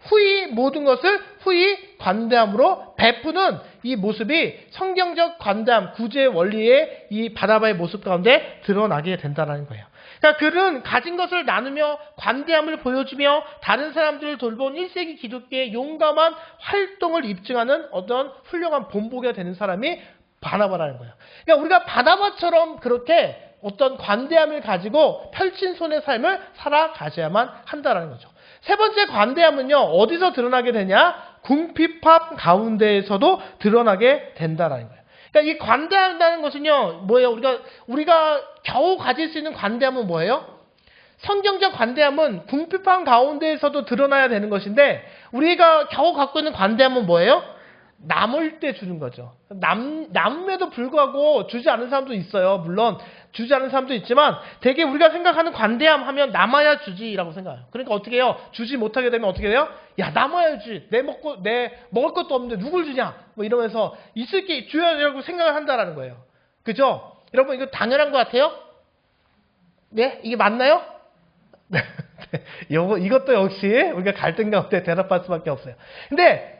후히 모든 것을 후히 관대함으로 베푸는 이 모습이 성경적 관대함, 구제의 원리의 이 바나바의 모습 가운데 드러나게 된다는 거예요. 그러니까 그는 가진 것을 나누며 관대함을 보여주며 다른 사람들을 돌본 1세기 기독교의 용감한 활동을 입증하는 어떤 훌륭한 본보기가 되는 사람이 바나바라는 거예요. 그러니까 우리가 바나바처럼 그렇게 어떤 관대함을 가지고 펼친 손의 삶을 살아가셔야만 한다는 거죠. 세 번째 관대함은요, 어디서 드러나게 되냐? 궁핍함 가운데에서도 드러나게 된다는 거예요. 그러니까 이 관대하다는 것은요, 뭐예요? 우리가 겨우 가질 수 있는 관대함은 뭐예요? 성경적 관대함은 궁핍함 가운데에서도 드러나야 되는 것인데, 우리가 겨우 갖고 있는 관대함은 뭐예요? 남을 때 주는 거죠. 남음에도 불구하고 주지 않은 사람도 있어요. 물론 주지 않은 사람도 있지만 되게 우리가 생각하는 관대함 하면 남아야 주지라고 생각해요. 그러니까 어떻게 해요? 주지 못하게 되면 어떻게 돼요? 야, 남아야지. 내 먹을 것도 없는데 누굴 주냐? 뭐 이러면서 있을 게 줘야라고 생각을 한다라는 거예요. 그죠? 여러분, 이거 당연한 것 같아요? 네? 이게 맞나요? 이것도 역시 우리가 갈등 가운데 대답할 수밖에 없어요. 근데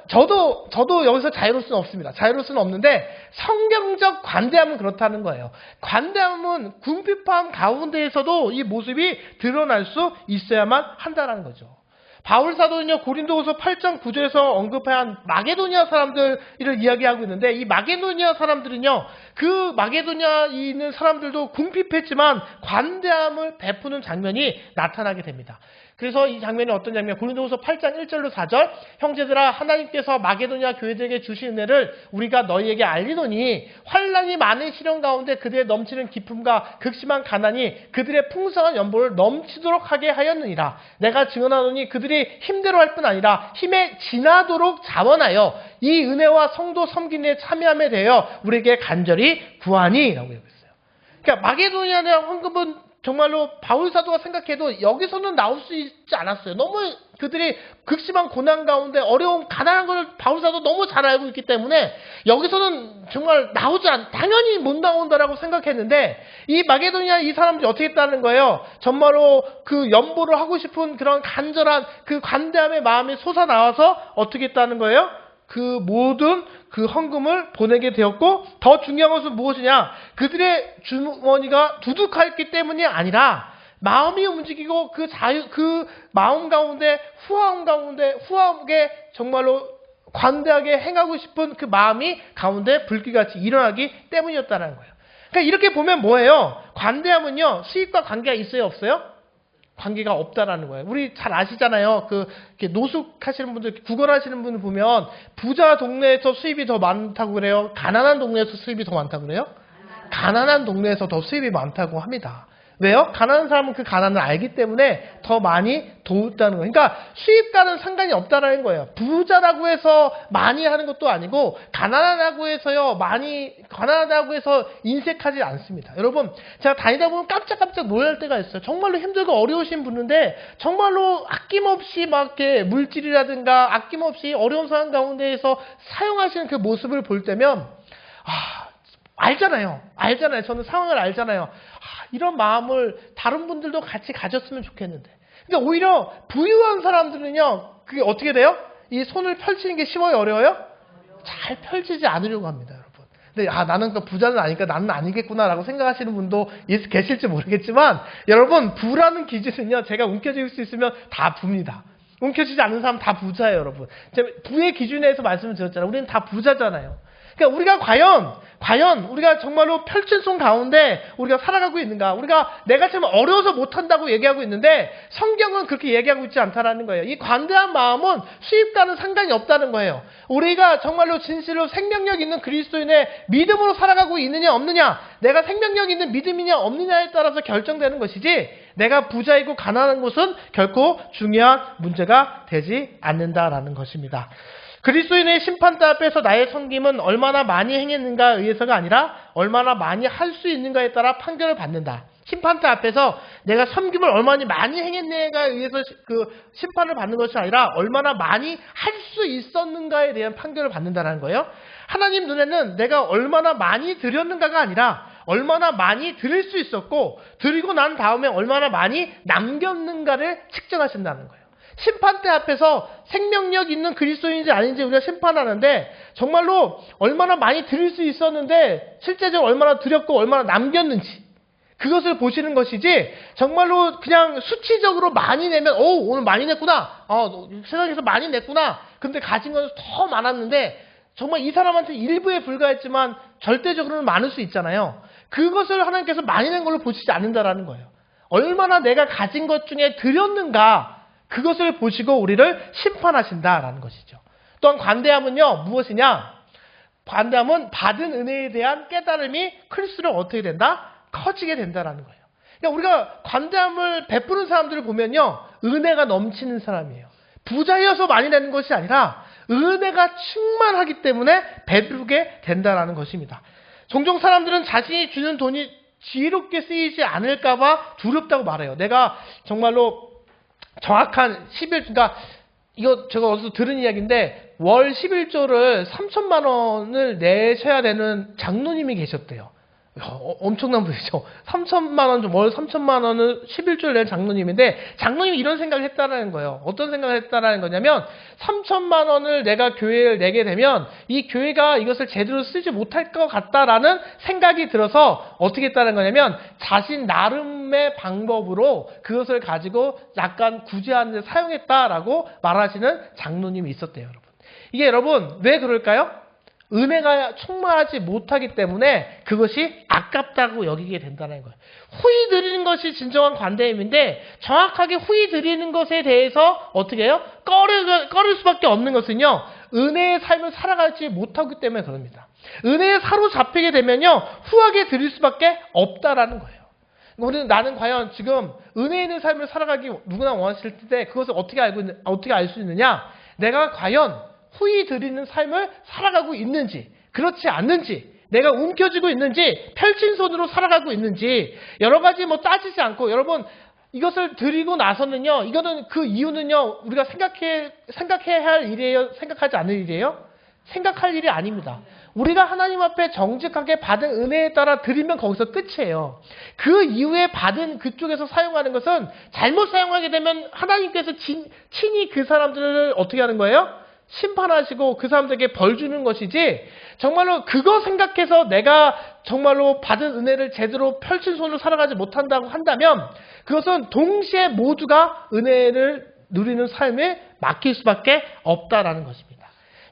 저도 여기서 자유로울 수는 없습니다. 자유로울 수는 없는데 성경적 관대함은 그렇다는 거예요. 관대함은 궁핍함 가운데에서도 이 모습이 드러날 수 있어야만 한다는 거죠. 바울 사도는요, 고린도후서 8장 9절에서 언급한 마게도니아 사람들을 이야기하고 있는데, 이 마게도니아 사람들은요, 그 마게도니아에 있는 사람들도 궁핍했지만 관대함을 베푸는 장면이 나타나게 됩니다. 그래서 이 장면이 어떤 장면? 고린도후서 8장 1절로 4절, 형제들아, 하나님께서 마게도니아 교회들에게 주신 은혜를 우리가 너희에게 알리노니 환난이 많은 시련 가운데 그들의 넘치는 기쁨과 극심한 가난이 그들의 풍성한 연보를 넘치도록 하게 하였느니라. 내가 증언하노니 그들이 힘대로 할 뿐 아니라 힘에 지나도록 자원하여 이 은혜와 성도 섬기는 데 참여함에 대하여 우리에게 간절히 구하니 라고 얘기했어요. 그러니까 마게도니아의 헌금은 정말로 바울 사도가 생각해도 여기서는 나올 수 있지 않았어요. 너무 그들이 극심한 고난 가운데 어려움, 가난한 걸 바울 사도 너무 잘 알고 있기 때문에 여기서는 정말 당연히 못 나온다라고 생각했는데, 이 마게도니아 이 사람들이 어떻게 했다는 거예요? 정말로 그 연보를 하고 싶은 그런 간절한 그 관대함의 마음이 솟아나와서 어떻게 했다는 거예요? 그 모든 그 헌금을 보내게 되었고, 더 중요한 것은 무엇이냐? 그들의 주머니가 두둑했기 때문이 아니라 마음이 움직이고 그 마음 가운데 후하게 정말로 관대하게 행하고 싶은 그 마음이 가운데 불길같이 일어나기 때문이었다는 거예요. 그러니까 이렇게 보면 뭐예요? 관대함은요, 수입과 관계가 있어요, 없어요? 관계가 없다라는 거예요. 우리 잘 아시잖아요. 이렇게 노숙하시는 분들, 구걸하시는 분들 보면 부자 동네에서 수입이 더 많다고 그래요? 가난한 동네에서 수입이 더 많다고 그래요? 가난한 동네에서 더 수입이 많다고 합니다. 왜요? 가난한 사람은 그 가난을 알기 때문에 더 많이 도웃다는 거예요. 그러니까 수입과는 상관이 없다라는 거예요. 부자라고 해서 많이 하는 것도 아니고 가난하다고 해서요 가난하다고 해서 인색하지 않습니다. 여러분 제가 다니다 보면 깜짝깜짝 놀랄 때가 있어요. 정말로 힘들고 어려우신 분인데 정말로 아낌없이 막 이렇게 물질이라든가 아낌없이 어려운 상황 가운데에서 사용하시는 그 모습을 볼 때면 알잖아요. 저는 상황을 알잖아요. 이런 마음을 다른 분들도 같이 가졌으면 좋겠는데. 그러니까 오히려 부유한 사람들은요, 그게 어떻게 돼요? 이 손을 펼치는 게 쉬워요, 어려워요? 잘 펼치지 않으려고 합니다, 여러분. 근데 나는 그 부자는 아니까 나는 아니겠구나라고 생각하시는 분도 계실지 모르겠지만, 여러분 부라는 기준은요, 제가 움켜쥘 수 있으면 다 부입니다. 움켜쥐지 않는 사람 다 부자예요, 여러분. 제가 부의 기준에서 말씀을 드렸잖아요. 우리는 다 부자잖아요. 그러니까 우리가 과연 우리가 정말로 펼친 손 가운데 우리가 살아가고 있는가? 내가 지금 어려워서 못한다고 얘기하고 있는데 성경은 그렇게 얘기하고 있지 않다라는 거예요. 이 관대한 마음은 수입과는 상관이 없다는 거예요. 우리가 정말로 진실로 생명력 있는 그리스도인의 믿음으로 살아가고 있느냐 없느냐, 내가 생명력 있는 믿음이냐 없느냐에 따라서 결정되는 것이지, 내가 부자이고 가난한 것은 결코 중요한 문제가 되지 않는다라는 것입니다. 그리스도인의 심판대 앞에서 나의 섬김은 얼마나 많이 행했는가에 의해서가 아니라 얼마나 많이 할 수 있는가에 따라 판결을 받는다. 심판대 앞에서 내가 섬김을 얼마나 많이 행했는가에 의해서 그 심판을 받는 것이 아니라 얼마나 많이 할 수 있었는가에 대한 판결을 받는다는 거예요. 하나님 눈에는 내가 얼마나 많이 드렸는가가 아니라 얼마나 많이 드릴 수 있었고 드리고 난 다음에 얼마나 많이 남겼는가를 측정하신다는 거예요. 심판대 앞에서 생명력 있는 그리스도인인지 아닌지 우리가 심판하는데 정말로 얼마나 많이 드릴 수 있었는데 실제적으로 얼마나 드렸고 얼마나 남겼는지 그것을 보시는 것이지, 정말로 그냥 수치적으로 많이 내면 오늘 많이 냈구나, 세상에서 많이 냈구나, 근데 가진 건 더 많았는데 정말 이 사람한테 일부에 불과했지만 절대적으로는 많을 수 있잖아요. 그것을 하나님께서 많이 낸 걸로 보시지 않는다라는 거예요. 얼마나 내가 가진 것 중에 드렸는가, 그것을 보시고 우리를 심판하신다라는 것이죠. 또한 관대함은요, 무엇이냐? 관대함은 받은 은혜에 대한 깨달음이 클수록 어떻게 된다? 커지게 된다라는 거예요. 그러니까 우리가 관대함을 베푸는 사람들을 보면요, 은혜가 넘치는 사람이에요. 부자여서 많이 내는 것이 아니라 은혜가 충만하기 때문에 베푸게 된다라는 것입니다. 종종 사람들은 자신이 주는 돈이 지혜롭게 쓰이지 않을까봐 두렵다고 말해요. 내가 정말로 정확한 11조가, 이거 제가 어디서 들은 이야기인데, 월 11조를 3천만 원을 내셔야 되는 장로님이 계셨대요. 엄청난 분이죠. 3천만 원, 월 3천만 원을 11조를 낸 장로님인데, 장로님이 이런 생각을 했다라는 거예요. 어떤 생각을 했다라는 거냐면, 3천만 원을 내가 교회를 내게 되면 이 교회가 이것을 제대로 쓰지 못할 것 같다라는 생각이 들어서 어떻게 했다는 거냐면, 자신 나름의 방법으로 그것을 가지고 약간 구제하는 데 사용했다라고 말하시는 장로님이 있었대요, 여러분. 이게 여러분 왜 그럴까요? 은혜가 충만하지 못하기 때문에 그것이 아깝다고 여기게 된다는 거예요. 후히 드리는 것이 진정한 관대함인데, 정확하게 후히 드리는 것에 대해서 어떻게 해요? 꺼릴 수밖에 없는 것은요, 은혜의 삶을 살아가지 못하기 때문에 그럽니다. 은혜에 사로잡히게 되면요, 후하게 드릴 수밖에 없다라는 거예요. 나는 과연 지금 은혜 있는 삶을 살아가기 누구나 원하실 텐데, 그것을 어떻게 알 수 있느냐? 내가 과연 후히 드리는 삶을 살아가고 있는지, 그렇지 않는지, 내가 움켜쥐고 있는지, 펼친 손으로 살아가고 있는지, 여러 가지 따지지 않고, 여러분, 이것을 드리고 나서는요, 이거는 그 이유는요, 우리가 생각해야 할 일이에요? 생각하지 않을 일이에요? 생각할 일이 아닙니다. 우리가 하나님 앞에 정직하게 받은 은혜에 따라 드리면 거기서 끝이에요. 그 이후에 받은 그쪽에서 사용하는 것은 잘못 사용하게 되면 하나님께서 친히 그 사람들을 어떻게 하는 거예요? 심판하시고 그 사람들에게 벌 주는 것이지, 정말로 그거 생각해서 내가 정말로 받은 은혜를 제대로 펼친 손으로 살아가지 못한다고 한다면 그것은 동시에 모두가 은혜를 누리는 삶에 맡길 수밖에 없다라는 것입니다.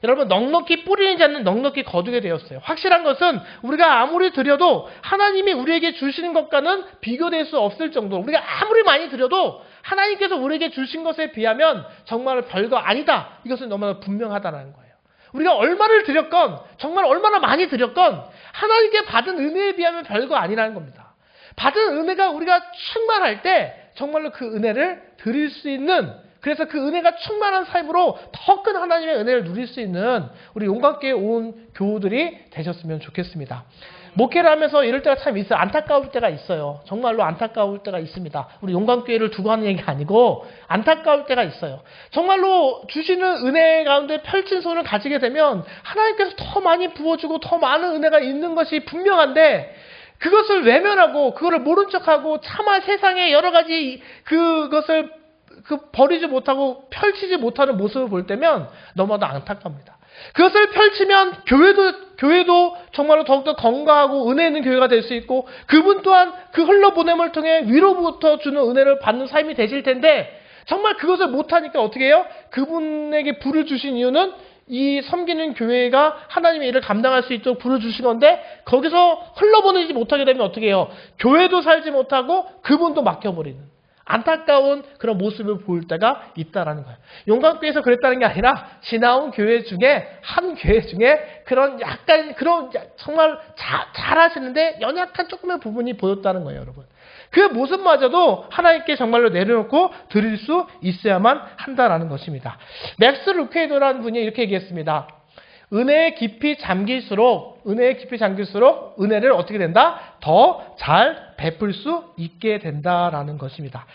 여러분, 넉넉히 뿌리는 자는 넉넉히 거두게 되었어요. 확실한 것은 우리가 아무리 드려도 하나님이 우리에게 주시는 것과는 비교될 수 없을 정도로, 우리가 아무리 많이 드려도 하나님께서 우리에게 주신 것에 비하면 정말 별거 아니다. 이것은 너무나 분명하다는 거예요. 우리가 얼마를 드렸건, 정말 얼마나 많이 드렸건 하나님께 받은 은혜에 비하면 별거 아니라는 겁니다. 받은 은혜가 우리가 충만할 때 정말로 그 은혜를 드릴 수 있는, 그래서 그 은혜가 충만한 삶으로 더 큰 하나님의 은혜를 누릴 수 있는 우리 용감교회 온 교우들이 되셨으면 좋겠습니다. 목회를 하면서 이럴 때가 참 있어요. 안타까울 때가 있어요. 정말로 안타까울 때가 있습니다. 우리 용감교회를 두고 하는 얘기가 아니고 안타까울 때가 있어요. 정말로 주시는 은혜 가운데 펼친 손을 가지게 되면 하나님께서 더 많이 부어주고 더 많은 은혜가 있는 것이 분명한데, 그것을 외면하고 그거를 모른 척하고 차마 세상에 여러 가지 그것을 버리지 못하고 펼치지 못하는 모습을 볼 때면 너무나도 안타깝니다. 그것을 펼치면 교회도 정말로 더욱더 건강하고 은혜 있는 교회가 될 수 있고, 그분 또한 그 흘러보냄을 통해 위로부터 주는 은혜를 받는 삶이 되실 텐데, 정말 그것을 못하니까 어떻게 해요? 그분에게 불을 주신 이유는 이 섬기는 교회가 하나님의 일을 감당할 수 있도록 불을 주신 건데, 거기서 흘러보내지 못하게 되면 어떻게 해요? 교회도 살지 못하고 그분도 막혀버리는 안타까운 그런 모습을 보일 때가 있다라는 거예요. 용감교회에서 그랬다는 게 아니라 지나온 교회 중에 한 교회 중에 그런 약간 그런 정말 잘하시는데 연약한 조금의 부분이 보였다는 거예요, 여러분. 그 모습마저도 하나님께 정말로 내려놓고 드릴 수 있어야만 한다라는 것입니다. 맥스 루케이도라는 분이 이렇게 얘기했습니다. 은혜에 깊이 잠길수록 은혜를 어떻게 된다? 더 잘 베풀 수 있게 된다라는 것입니다.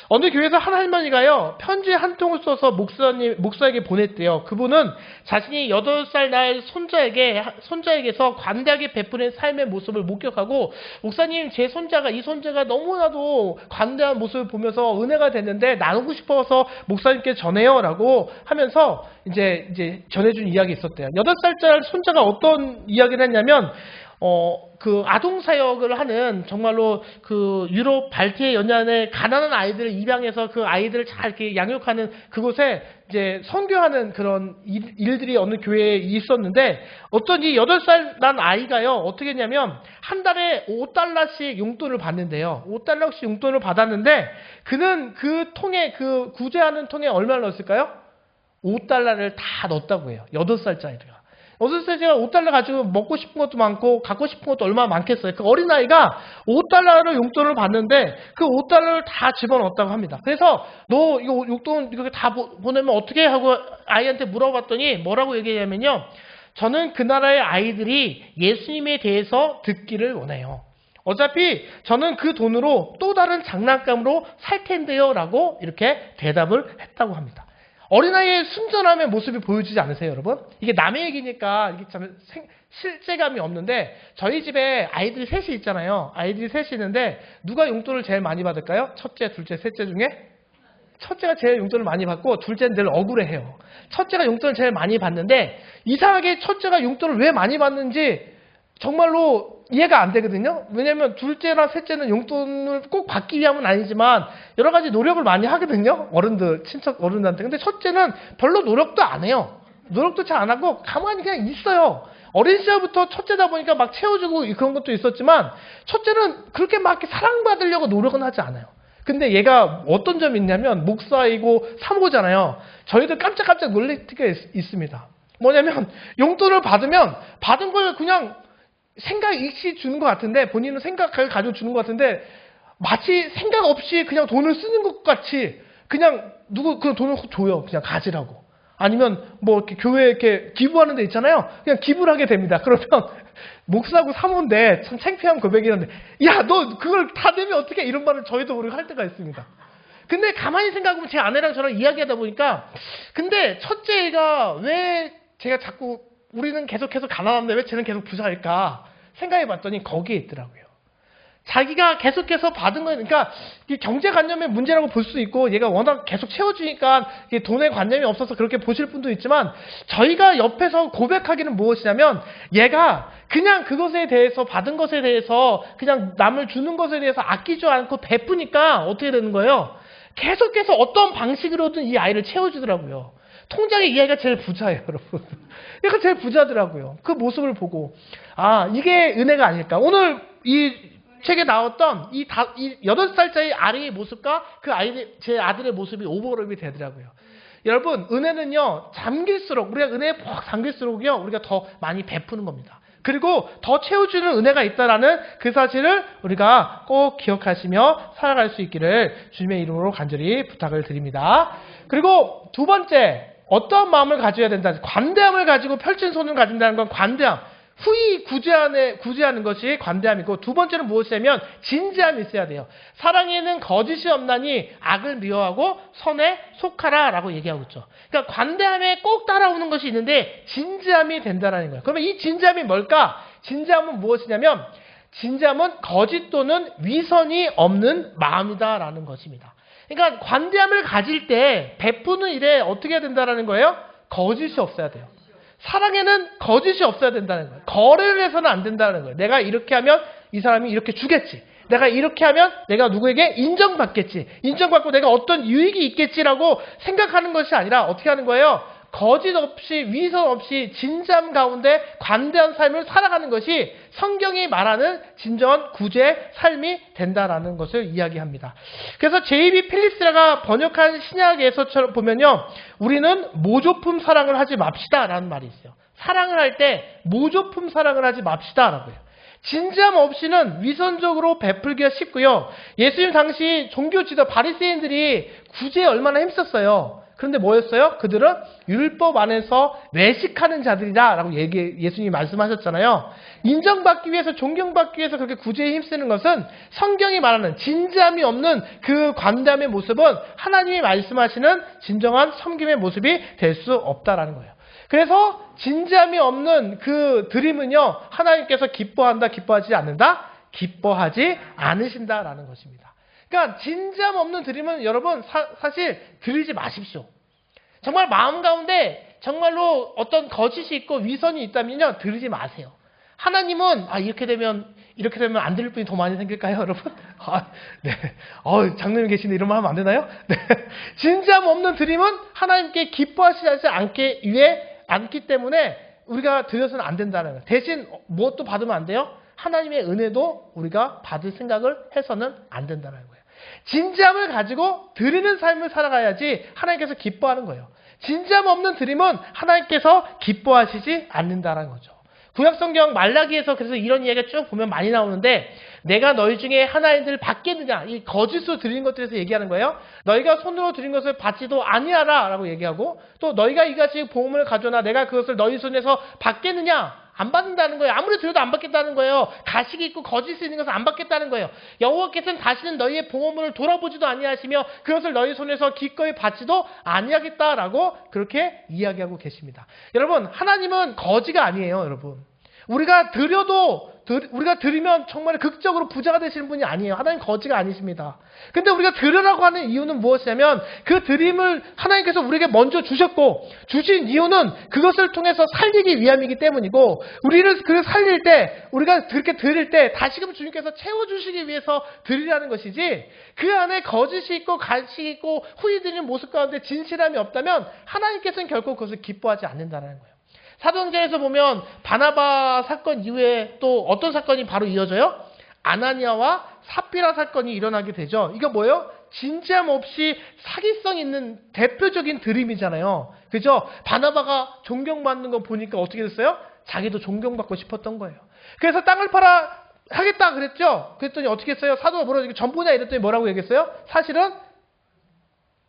어느 교회에서 한 할머니가요, 편지 한 통을 써서 목사에게 보냈대요. 그분은 자신이 8살 날 손자에게서 관대하게 베푸는 삶의 모습을 목격하고, 목사님, 이 손자가 너무나도 관대한 모습을 보면서 은혜가 됐는데 나누고 싶어서 목사님께 전해요라고 하면서 이제 전해준 이야기 있었대요. 8살짜리 손자가 어떤 이야기를 했냐면, 그 아동사역을 하는 정말로 그 유럽 발트해 연안의 가난한 아이들을 입양해서 그 아이들을 잘 이렇게 양육하는 그곳에 이제 선교하는 그런 일들이 어느 교회에 있었는데, 어떤 이 8살 난 아이가요, 어떻게 했냐면 한 달에 $5씩 용돈을 받는데요. $5씩 용돈을 받았는데, 그는 그 통에, 그 구제하는 통에 얼마를 넣었을까요? $5를 다 넣었다고 해요. 8살짜리가. 8살짜리가 $5 가지고 먹고 싶은 것도 많고 갖고 싶은 것도 얼마나 많겠어요. 그 어린아이가 $5를 용돈을 받는데 그 $5를 다 집어넣었다고 합니다. 그래서 너 이거 용돈 이렇게 다 보내면 어떻게 하고 아이한테 물어봤더니 뭐라고 얘기하냐면요, 저는 그 나라의 아이들이 예수님에 대해서 듣기를 원해요. 어차피 저는 그 돈으로 또 다른 장난감으로 살 텐데요 라고 이렇게 대답을 했다고 합니다. 어린아이의 순전함의 모습이 보여지지 않으세요, 여러분? 이게 남의 얘기니까 이게 참 실제감이 없는데, 저희 집에 아이들이 셋이 있잖아요. 아이들이 셋이 있는데 누가 용돈을 제일 많이 받을까요? 첫째, 둘째, 셋째 중에? 첫째가 제일 용돈을 많이 받고 둘째는 늘 억울해해요. 첫째가 용돈을 제일 많이 받는데 이상하게 첫째가 용돈을 왜 많이 받는지 정말로 이해가 안 되거든요. 왜냐하면 둘째랑 셋째는 용돈을 꼭 받기 위함은 아니지만 여러 가지 노력을 많이 하거든요. 어른들, 친척 어른한테. 근데 첫째는 별로 노력도 안 해요. 노력도 잘 안 하고 가만히 그냥 있어요. 어린 시절부터 첫째다 보니까 막 채워주고 그런 것도 있었지만 첫째는 그렇게 막 사랑받으려고 노력은 하지 않아요. 근데 얘가 어떤 점이 있냐면 목사이고 사모잖아요. 저희들 깜짝깜짝 놀랄 때가 있습니다. 뭐냐면 용돈을 받으면 받은 걸 그냥 생각 없이 주는 것 같은데, 본인은 생각을 가지고 주는 것 같은데 마치 생각 없이 그냥 돈을 쓰는 것 같이 그냥 그 돈을 줘요. 그냥 가지라고. 아니면 뭐 이렇게 교회에 이렇게 기부하는 데 있잖아요. 그냥 기부를 하게 됩니다. 그러면 목사하고 사모인데 참 창피한 고백이란데, 야, 너 그걸 다 내면 어떻게, 이런 말을 저희도 모르게 할 때가 있습니다. 근데 가만히 생각하면 제 아내랑 저랑 이야기하다 보니까, 근데 첫째가 왜 제가 자꾸 우리는 계속해서 가난한데 왜 쟤는 계속 부자일까 생각해 봤더니 거기에 있더라고요. 자기가 계속해서 받은 거니까, 그러니까 경제관념의 문제라고 볼 수 있고, 얘가 워낙 계속 채워주니까 돈의 관념이 없어서 그렇게 보실 분도 있지만, 저희가 옆에서 고백하기는 무엇이냐면, 얘가 그냥 그것에 대해서, 받은 것에 대해서 그냥 남을 주는 것에 대해서 아끼지 않고 베푸니까 어떻게 되는 거예요? 계속해서 어떤 방식으로든 이 아이를 채워주더라고요. 통장에 이 아이가 제일 부자예요, 여러분. 얘가 제일 부자더라고요. 그 모습을 보고, 아, 이게 은혜가 아닐까. 오늘 이 책에 나왔던 이 8살짜리 아이의 모습과 제 아들의 모습이 오버랩이 되더라고요. 여러분, 은혜는요, 잠길수록, 우리가 은혜에 푹 잠길수록요, 우리가 더 많이 베푸는 겁니다. 그리고 더 채워주는 은혜가 있다라는 그 사실을 우리가 꼭 기억하시며 살아갈 수 있기를 주님의 이름으로 간절히 부탁을 드립니다. 그리고 두 번째, 어떠한 마음을 가져야 된다. 관대함을 가지고 펼친 손을 가진다는 건 관대함. 후히 구제하는 것이 관대함이고, 두 번째는 무엇이냐면 진지함이 있어야 돼요. 사랑에는 거짓이 없나니 악을 미워하고 선에 속하라 라고 얘기하고 있죠. 그러니까 관대함에 꼭 따라오는 것이 있는데 진지함이 된다는 거예요. 그러면 이 진지함이 뭘까? 진지함은 무엇이냐면 진지함은 거짓 또는 위선이 없는 마음이다라는 것입니다. 그러니까 관대함을 가질 때 베푸는 일에 어떻게 해야 된다는 거예요? 거짓이 없어야 돼요. 사랑에는 거짓이 없어야 된다는 거예요. 거래를 해서는 안 된다는 거예요. 내가 이렇게 하면 이 사람이 이렇게 주겠지. 내가 이렇게 하면 내가 누구에게 인정받겠지. 인정받고 내가 어떤 유익이 있겠지라고 생각하는 것이 아니라 어떻게 하는 거예요? 거짓 없이 위선 없이 진지함 가운데 관대한 삶을 살아가는 것이 성경이 말하는 진정한 구제의 삶이 된다라는 것을 이야기합니다. 그래서 J.B. 필립스가 번역한 신약에서처럼 보면요, 우리는 모조품 사랑을 하지 맙시다라는 말이 있어요. 사랑을 할 때 모조품 사랑을 하지 맙시다라고요. 진지함 없이는 위선적으로 베풀기가 쉽고요. 예수님 당시 종교 지도 바리새인들이 구제에 얼마나 힘썼어요. 그런데 뭐였어요? 그들은 율법 안에서 외식하는 자들이다 라고 예수님이 말씀하셨잖아요. 인정받기 위해서, 존경받기 위해서 그렇게 구제에 힘쓰는 것은 성경이 말하는 진지함이 없는 그 관대함의 모습은 하나님이 말씀하시는 진정한 섬김의 모습이 될 수 없다라는 거예요. 그래서 진지함이 없는 그 드림은요, 하나님께서 기뻐한다, 기뻐하지 않는다? 기뻐하지 않으신다라는 것입니다. 그러니까 진지함 없는 드림은 여러분 사실 드리지 마십시오. 정말 마음 가운데 정말로 어떤 거짓이 있고 위선이 있다면요, 드리지 마세요. 하나님은 이렇게 되면 안 드릴 분이 더 많이 생길까요, 여러분? 네. 장로님 계신데 이런 말 하면 안 되나요? 네. 진지함 없는 드림은 하나님께 기뻐하시지 않기 때문에 우리가 드려서는 안 된다는 거예요. 대신 무엇도 받으면 안 돼요? 하나님의 은혜도 우리가 받을 생각을 해서는 안 된다는 거예요. 진지함을 가지고 드리는 삶을 살아가야지 하나님께서 기뻐하는 거예요. 진지함 없는 드림은 하나님께서 기뻐하시지 않는다는 거죠. 구약성경 말라기에서 그래서 이런 이야기가 쭉 보면 많이 나오는데, 내가 너희 중에 하나님들 받겠느냐, 이 거짓으로 드리는 것들에서 얘기하는 거예요. 너희가 손으로 드린 것을 받지도 아니하라 라고 얘기하고, 또 너희가 이같이 보험을 가져나 내가 그것을 너희 손에서 받겠느냐, 안 받는다는 거예요. 아무리 드려도 안 받겠다는 거예요. 가식이 있고 거짓이 있는 것은 안 받겠다는 거예요. 여호와께서는 다시는 너희의 보험을 돌아보지도 아니하시며 그것을 너희 손에서 기꺼이 받지도 아니하겠다라고 그렇게 이야기하고 계십니다. 여러분, 하나님은 거지가 아니에요, 여러분. 우리가 드리면 정말 극적으로 부자가 되시는 분이 아니에요. 하나님 거지가 아니십니다. 근데 우리가 드리라고 하는 이유는 무엇이냐면 그 드림을 하나님께서 우리에게 먼저 주셨고, 주신 이유는 그것을 통해서 살리기 위함이기 때문이고, 우리를 그 살릴 때, 우리가 그렇게 드릴 때 다시금 주님께서 채워주시기 위해서 드리라는 것이지, 그 안에 거짓이 있고 가식이 있고 후히 드리는 모습 가운데 진실함이 없다면 하나님께서는 결코 그것을 기뻐하지 않는다는 거예요. 사도행전에서 보면 바나바 사건 이후에 또 어떤 사건이 바로 이어져요? 아나니아와 삽비라 사건이 일어나게 되죠. 이거 뭐예요? 진지함 없이 사기성 있는 대표적인 드림이잖아요. 그죠? 바나바가 존경받는 거 보니까 어떻게 됐어요? 자기도 존경받고 싶었던 거예요. 그래서 땅을 팔아 하겠다 그랬죠? 그랬더니 어떻게 했어요? 사도가 뭐라고 전부냐 이랬더니 뭐라고 얘기했어요? 사실은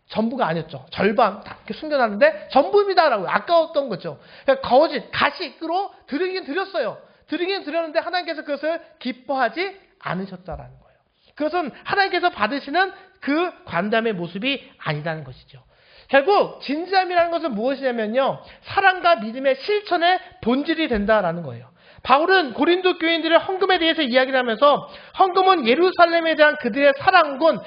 전부가 아니었죠. 절반 다 이렇게 숨겨놨는데 전부입니다라고 아까웠던 거죠. 그러니까 거짓, 가식으로 드리긴 드렸어요. 드리긴 드렸는데 하나님께서 그것을 기뻐하지 않으셨다라는 거예요. 그것은 하나님께서 받으시는 그 관담의 모습이 아니라는 것이죠. 결국 진지함이라는 것은 무엇이냐면요, 사랑과 믿음의 실천의 본질이 된다라는 거예요. 바울은 고린도 교인들의 헌금에 대해서 이야기를 하면서, 헌금은 예루살렘에 대한 그들의 사랑군,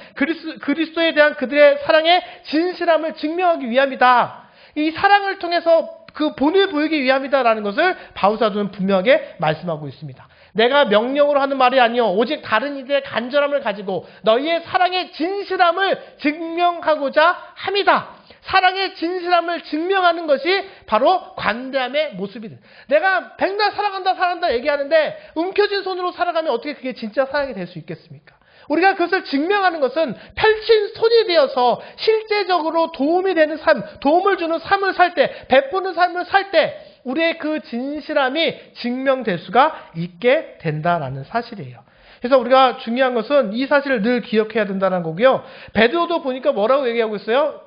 그리스도에 대한 그들의 사랑의 진실함을 증명하기 위함이다. 이 사랑을 통해서 그 본을 보이기 위함이다라는 것을 바울 사도는 분명하게 말씀하고 있습니다. 내가 명령으로 하는 말이 아니요 오직 다른 이들의 간절함을 가지고 너희의 사랑의 진실함을 증명하고자 함이다. 사랑의 진실함을 증명하는 것이 바로 관대함의 모습이다. 내가 백날 사랑한다 얘기하는데 움켜진 손으로 살아가면 어떻게 그게 진짜 사랑이 될 수 있겠습니까? 우리가 그것을 증명하는 것은 펼친 손이 되어서 실제적으로 도움이 되는 삶, 도움을 주는 삶을 살 때, 베푸는 삶을 살 때, 우리의 그 진실함이 증명될 수가 있게 된다라는 사실이에요. 그래서 우리가 중요한 것은 이 사실을 늘 기억해야 된다는 거고요. 베드로도 보니까 뭐라고 얘기하고 있어요?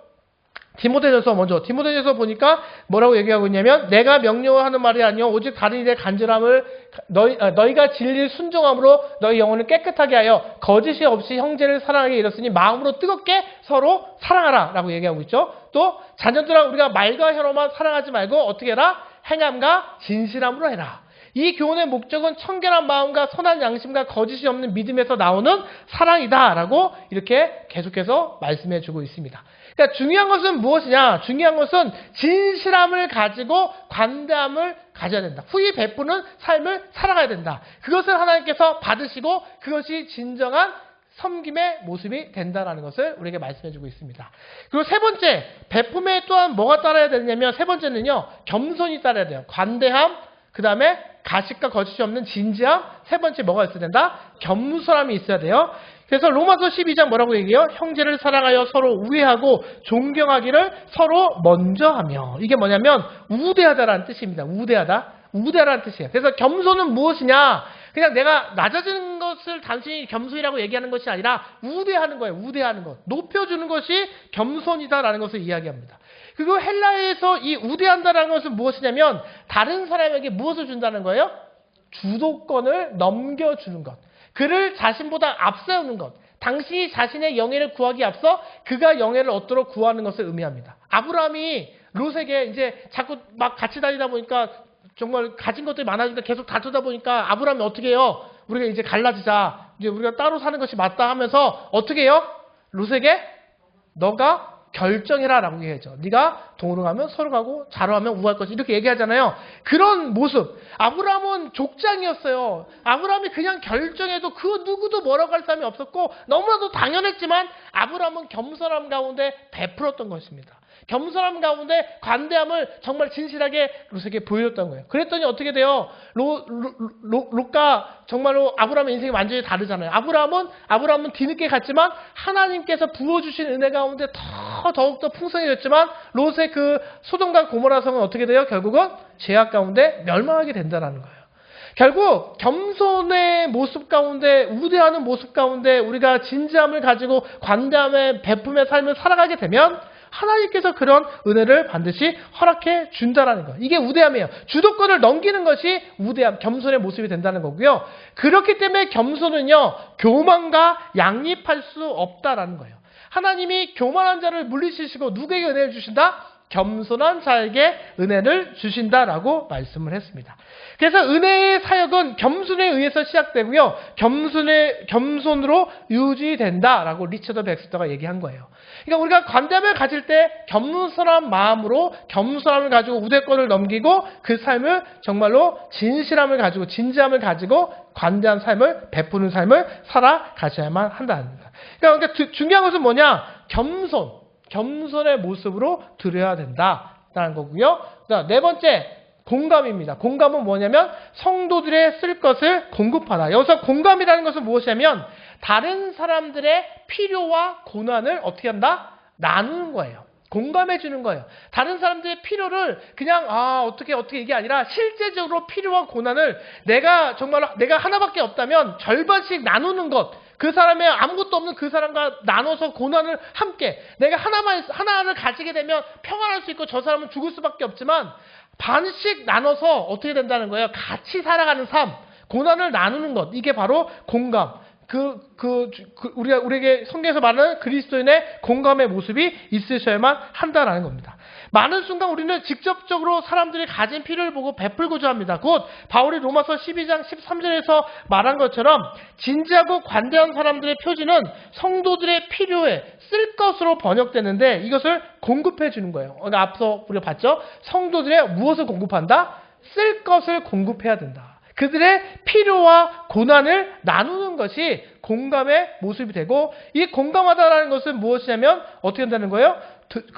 디모데전서 보니까 뭐라고 얘기하고 있냐면 내가 명령하는 말이 아니요 오직 다른 일의 간절함을 너희가 진리를 순종함으로 너희 영혼을 깨끗하게 하여 거짓이 없이 형제를 사랑하게 이뤘으니 마음으로 뜨겁게 서로 사랑하라 라고 얘기하고 있죠. 또 자녀들아 우리가 말과 혀로만 사랑하지 말고 어떻게 해라? 행함과 진실함으로 해라. 이 교훈의 목적은 청결한 마음과 선한 양심과 거짓이 없는 믿음에서 나오는 사랑이다라고 이렇게 계속해서 말씀해 주고 있습니다. 그러니까 중요한 것은 무엇이냐? 중요한 것은 진실함을 가지고 관대함을 가져야 된다. 후히 베푸는 삶을 살아가야 된다. 그것을 하나님께서 받으시고 그것이 진정한 섬김의 모습이 된다라는 것을 우리에게 말씀해 주고 있습니다. 그리고 세 번째, 베품에 또한 뭐가 따라야 되냐면 세 번째는요. 겸손이 따라야 돼요. 관대함, 그 다음에 가식과 거짓이 없는 진지함, 세 번째 뭐가 있어야 된다? 겸손함이 있어야 돼요. 그래서 로마서 12장 뭐라고 얘기해요? 형제를 사랑하여 서로 우애하고 존경하기를 서로 먼저 하며. 이게 뭐냐면 우대하다라는 뜻입니다. 우대하다라는 뜻이에요. 그래서 겸손은 무엇이냐? 그냥 내가 낮아지는 것을 단순히 겸손이라고 얘기하는 것이 아니라 우대하는 거예요. 우대하는 것. 높여주는 것이 겸손이다라는 것을 이야기합니다. 그리고 헬라어에서 이 우대한다라는 것은 무엇이냐면 다른 사람에게 무엇을 준다는 거예요? 주도권을 넘겨주는 것. 그를 자신보다 앞세우는 것. 당신이 자신의 영예를 구하기 앞서 그가 영예를 얻도록 구하는 것을 의미합니다. 아브라함이 롯에게 이제 자꾸 막 같이 다니다 보니까 정말 가진 것들이 많아지니까 계속 다투다 보니까 아브라함이 어떻게 해요? 우리가 이제 갈라지자. 이제 우리가 따로 사는 것이 맞다 하면서 어떻게 해요? 롯에게 너가 결정해라 라고 얘기하죠. 네가 동으로 가면 서로 가고 좌로 가면 우할 것이 이렇게 얘기하잖아요. 그런 모습. 아브라함은 족장이었어요. 아브라함이 그냥 결정해도 그 누구도 뭐라고 할 사람이 없었고 너무나도 당연했지만 아브라함은 겸손함 가운데 베풀었던 것입니다. 겸손함 가운데 관대함을 정말 진실하게 롯에게 보여줬던 거예요. 그랬더니 어떻게 돼요? 롯과 정말로 아브라함의 인생이 완전히 다르잖아요. 아브라함은 뒤늦게 갔지만 하나님께서 부어주신 은혜 가운데 더욱더 풍성해졌지만 롯의 그 소돔과 고모라 성은 어떻게 돼요? 결국은 죄악 가운데 멸망하게 된다는 거예요. 결국 겸손의 모습 가운데 우대하는 모습 가운데 우리가 진지함을 가지고 관대함의 베품의 삶을 살아가게 되면 하나님께서 그런 은혜를 반드시 허락해 준다라는 거. 이게 우대함이에요. 주도권을 넘기는 것이 우대함, 겸손의 모습이 된다는 거고요. 그렇기 때문에 겸손은요, 교만과 양립할 수 없다라는 거예요. 하나님이 교만한 자를 물리치시고 누구에게 은혜를 주신다? 겸손한 자에게 은혜를 주신다라고 말씀을 했습니다. 그래서 은혜의 사역은 겸손에 의해서 시작되고요. 겸손으로 유지된다라고 리처드 백스터가 얘기한 거예요. 그러니까 우리가 관대함을 가질 때 겸손한 마음으로 겸손함을 가지고 우대권을 넘기고 그 삶을 정말로 진실함을 가지고 진지함을 가지고 관대한 삶을 베푸는 삶을 살아가셔야만 한다는 거예요. 그러니까 중요한 것은 뭐냐? 겸손의 모습으로 드려야 된다라는 거고요. 네 번째, 공감입니다. 공감은 뭐냐면 성도들의 쓸 것을 공급하다. 여기서 공감이라는 것은 무엇이냐면 다른 사람들의 필요와 고난을 어떻게 한다? 나누는 거예요. 공감해 주는 거예요. 다른 사람들의 필요를 그냥 어떻게 이게 아니라 실제적으로 필요와 고난을 내가 하나밖에 없다면 절반씩 나누는 것. 그 사람의 아무것도 없는 그 사람과 나눠서 고난을 함께 내가 하나를 가지게 되면 평안할 수 있고 저 사람은 죽을 수밖에 없지만 반씩 나눠서 어떻게 된다는 거예요? 같이 살아가는 삶, 고난을 나누는 것. 이게 바로 공감. 우리에게 성경에서 말하는 그리스도인의 공감의 모습이 있으셔야만 한다라는 겁니다. 많은 순간 우리는 직접적으로 사람들이 가진 필요를 보고 베풀고자 합니다. 곧 바울이 로마서 12장 13절에서 말한 것처럼 진지하고 관대한 사람들의 표지는 성도들의 필요에 쓸 것으로 번역되는데 이것을 공급해 주는 거예요. 앞서 우리가 봤죠? 성도들의 무엇을 공급한다? 쓸 것을 공급해야 된다. 그들의 필요와 고난을 나누는 것이 공감의 모습이 되고 이 공감하다라는 것은 무엇이냐면 어떻게 한다는 거예요?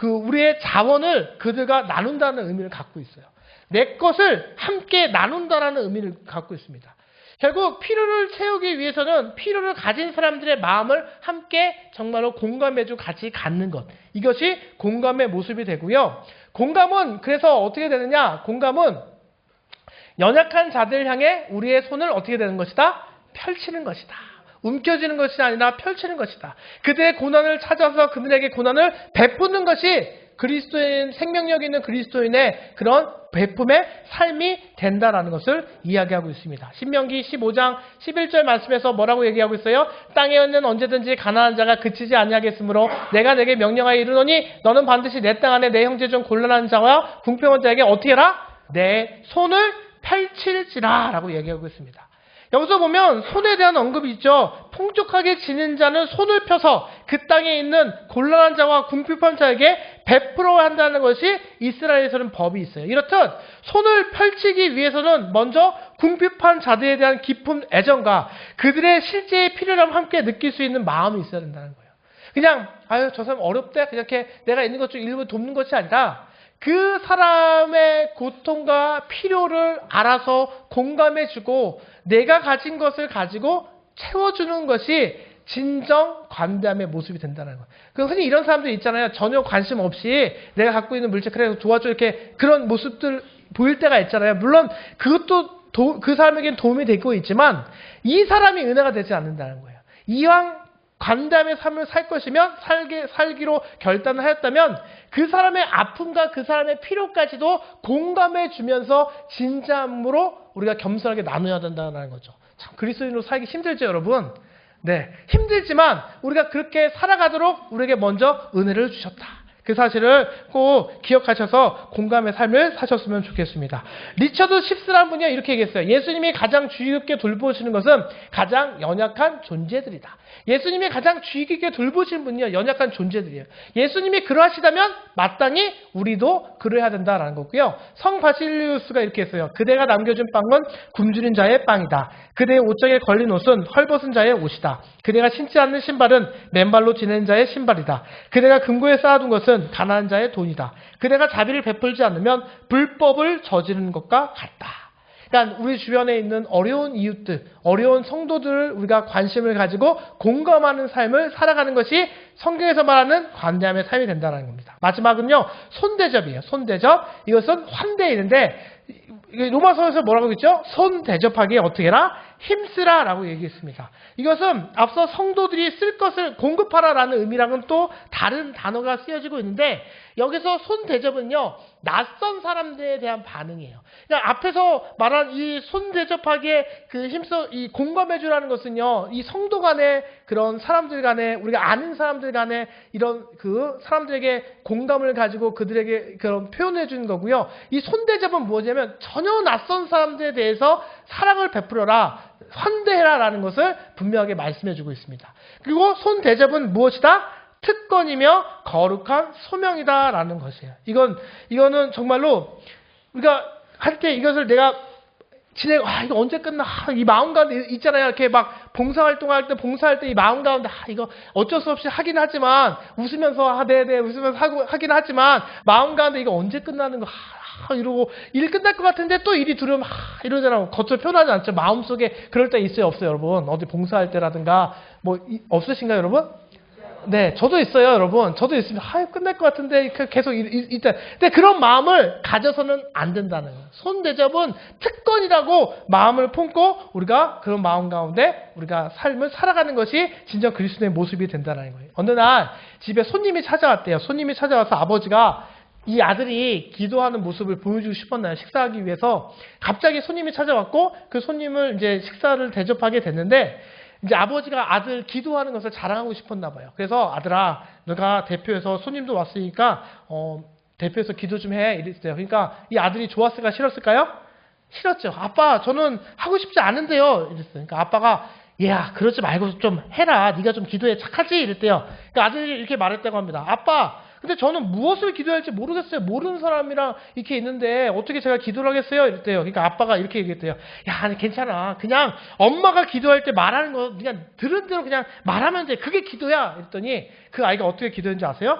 우리의 자원을 그들과 나눈다는 의미를 갖고 있어요. 내 것을 함께 나눈다라는 의미를 갖고 있습니다. 결국 필요를 채우기 위해서는 필요를 가진 사람들의 마음을 함께 정말로 공감해주고 같이 갖는 것. 이것이 공감의 모습이 되고요. 공감은 그래서 어떻게 되느냐? 공감은 연약한 자들 향해 우리의 손을 어떻게 되는 것이다? 펼치는 것이다. 움켜쥐는 것이 아니라 펼치는 것이다. 그들의 고난을 찾아서 그들에게 고난을 베푸는 것이 그리스도인, 생명력 있는 그리스도인의 그런 베품의 삶이 된다라는 것을 이야기하고 있습니다. 신명기 15장 11절 말씀에서 뭐라고 얘기하고 있어요? 땅에 있는 언제든지 가난한 자가 그치지 아니하겠으므로 내가 내게 명령하여 이르노니 너는 반드시 내 땅 안에 내 형제 중 곤란한 자와 궁평한 자에게 어떻게 해라? 내 손을 펼칠지라 라고 얘기하고 있습니다. 여기서 보면 손에 대한 언급이 있죠. 풍족하게 지는 자는 손을 펴서 그 땅에 있는 곤란한 자와 궁핍한 자에게 베풀어 한다는 것이 이스라엘에서는 법이 있어요. 이렇듯 손을 펼치기 위해서는 먼저 궁핍한 자들에 대한 깊은 애정과 그들의 실제의 필요함을 함께 느낄 수 있는 마음이 있어야 된다는 거예요. 그냥 아유 저 사람 어렵대 그냥 이렇게 내가 있는 것 중 일부 돕는 것이 아니라 그 사람의 고통과 필요를 알아서 공감해주고 내가 가진 것을 가지고 채워주는 것이 진정 관대함의 모습이 된다는 거예요. 흔히 이런 사람들 있잖아요. 전혀 관심 없이 내가 갖고 있는 물질 그래 도와줘 이렇게 그런 모습들 보일 때가 있잖아요. 물론 그것도 그 사람에게는 도움이 되고 있지만 이 사람이 은혜가 되지 않는다는 거예요. 이왕 관대함의 삶을 살 것이면 살기로 결단을 하였다면 그 사람의 아픔과 그 사람의 필요까지도 공감해 주면서 진지함으로 우리가 겸손하게 나눠야 된다는 거죠. 참 그리스도인으로 살기 힘들죠, 여러분. 네, 힘들지만 우리가 그렇게 살아가도록 우리에게 먼저 은혜를 주셨다. 그 사실을 꼭 기억하셔서 공감의 삶을 사셨으면 좋겠습니다. 리처드 십스라는 분이 이렇게 얘기했어요. 예수님이 가장 주의 깊게 돌보시는 것은 가장 연약한 존재들이다. 예수님이 가장 주의 깊게 돌보시는 분이요 연약한 존재들이에요. 예수님이 그러하시다면 마땅히 우리도 그래야 된다라는 거고요. 성 바실리우스가 이렇게 했어요. 그대가 남겨준 빵은 굶주린 자의 빵이다. 그대의 옷장에 걸린 옷은 헐벗은 자의 옷이다. 그대가 신지 않는 신발은 맨발로 지내는 자의 신발이다. 그대가 금고에 쌓아둔 것은 가난한 자의 돈이다. 그대가 자비를 베풀지 않으면 불법을 저지르는 것과 같다. 그러니까 우리 주변에 있는 어려운 이웃들, 어려운 성도들을 우리가 관심을 가지고 공감하는 삶을 살아가는 것이 성경에서 말하는 관대함의 삶이 된다는 겁니다. 마지막은요, 손대접이에요. 손대접. 이것은 환대인데 로마서에서 뭐라고 했죠? 손 대접하기에 어떻게 해라? 힘쓰라 라고 얘기했습니다. 이것은 앞서 성도들이 쓸 것을 공급하라 라는 의미랑은 또 다른 단어가 쓰여지고 있는데 여기서 손 대접은요 낯선 사람들에 대한 반응이에요. 그러니까 앞에서 말한 이 손 대접하기에 그 힘써 이 공감해주라는 것은요 이 성도 간에 그런 사람들 간에 우리가 아는 사람들 간에 이런 그 사람들에게 공감을 가지고 그들에게 그런 표현해 주는 거고요. 이 손 대접은 뭐냐면 전혀 낯선 사람들에 대해서 사랑을 베풀어라, 환대해라 라는 것을 분명하게 말씀해 주고 있습니다. 그리고 손 대접은 무엇이다? 특권이며 거룩한 소명이다 라는 것이에요. 이거는 정말로 우리가 할 때 이것을 내가 이거 언제 끝나? 이 마음 가운데 있잖아요. 이렇게 막 봉사활동할 때 봉사할 때 이 마음 가운데 이거 어쩔 수 없이 하긴 하지만 웃으면서 네네 웃으면서 하긴 하지만 마음 가운데 이거 언제 끝나는 거 이러고 일 끝날 것 같은데 또 일이 들어오면 이러잖아요. 겉으로 표현하지 않죠. 마음속에 그럴 때 있어요, 없어요, 여러분? 어디 봉사할 때라든가 뭐 없으신가요, 여러분? 네, 저도 있어요, 여러분. 저도 있습니다. 끝날 것 같은데 계속 일단. 근데 그런 마음을 가져서는 안 된다는 거예요. 손 대접은 특권이라고 마음을 품고 우리가 그런 마음 가운데 우리가 삶을 살아가는 것이 진정 그리스도의 모습이 된다는 거예요. 어느 날 집에 손님이 찾아왔대요. 손님이 찾아와서 아버지가 이 아들이 기도하는 모습을 보여주고 싶었나요? 식사하기 위해서 갑자기 손님이 찾아왔고 그 손님을 이제 식사를 대접하게 됐는데 이제 아버지가 아들 기도하는 것을 자랑하고 싶었나 봐요. 그래서 아들아, 너가 대표해서 손님도 왔으니까 대표해서 기도 좀 해 이랬어요. 그러니까 이 아들이 좋았을까 싫었을까요? 싫었죠. 아빠, 저는 하고 싶지 않은데요. 이랬어요. 그러니까 아빠가 얘야, 그러지 말고 좀 해라. 네가 좀 기도해. 착하지? 이랬대요. 그러니까 아들이 이렇게 말했다고 합니다. 아빠, 근데 저는 무엇을 기도해야 할지 모르겠어요. 모르는 사람이랑 이렇게 있는데 어떻게 제가 기도를 하겠어요? 이랬대요. 그러니까 아빠가 이렇게 얘기했대요. 야, 아니, 괜찮아. 그냥 엄마가 기도할 때 말하는 거 그냥 들은 대로 그냥 말하면 돼. 그게 기도야. 이랬더니 그 아이가 어떻게 기도했는지 아세요?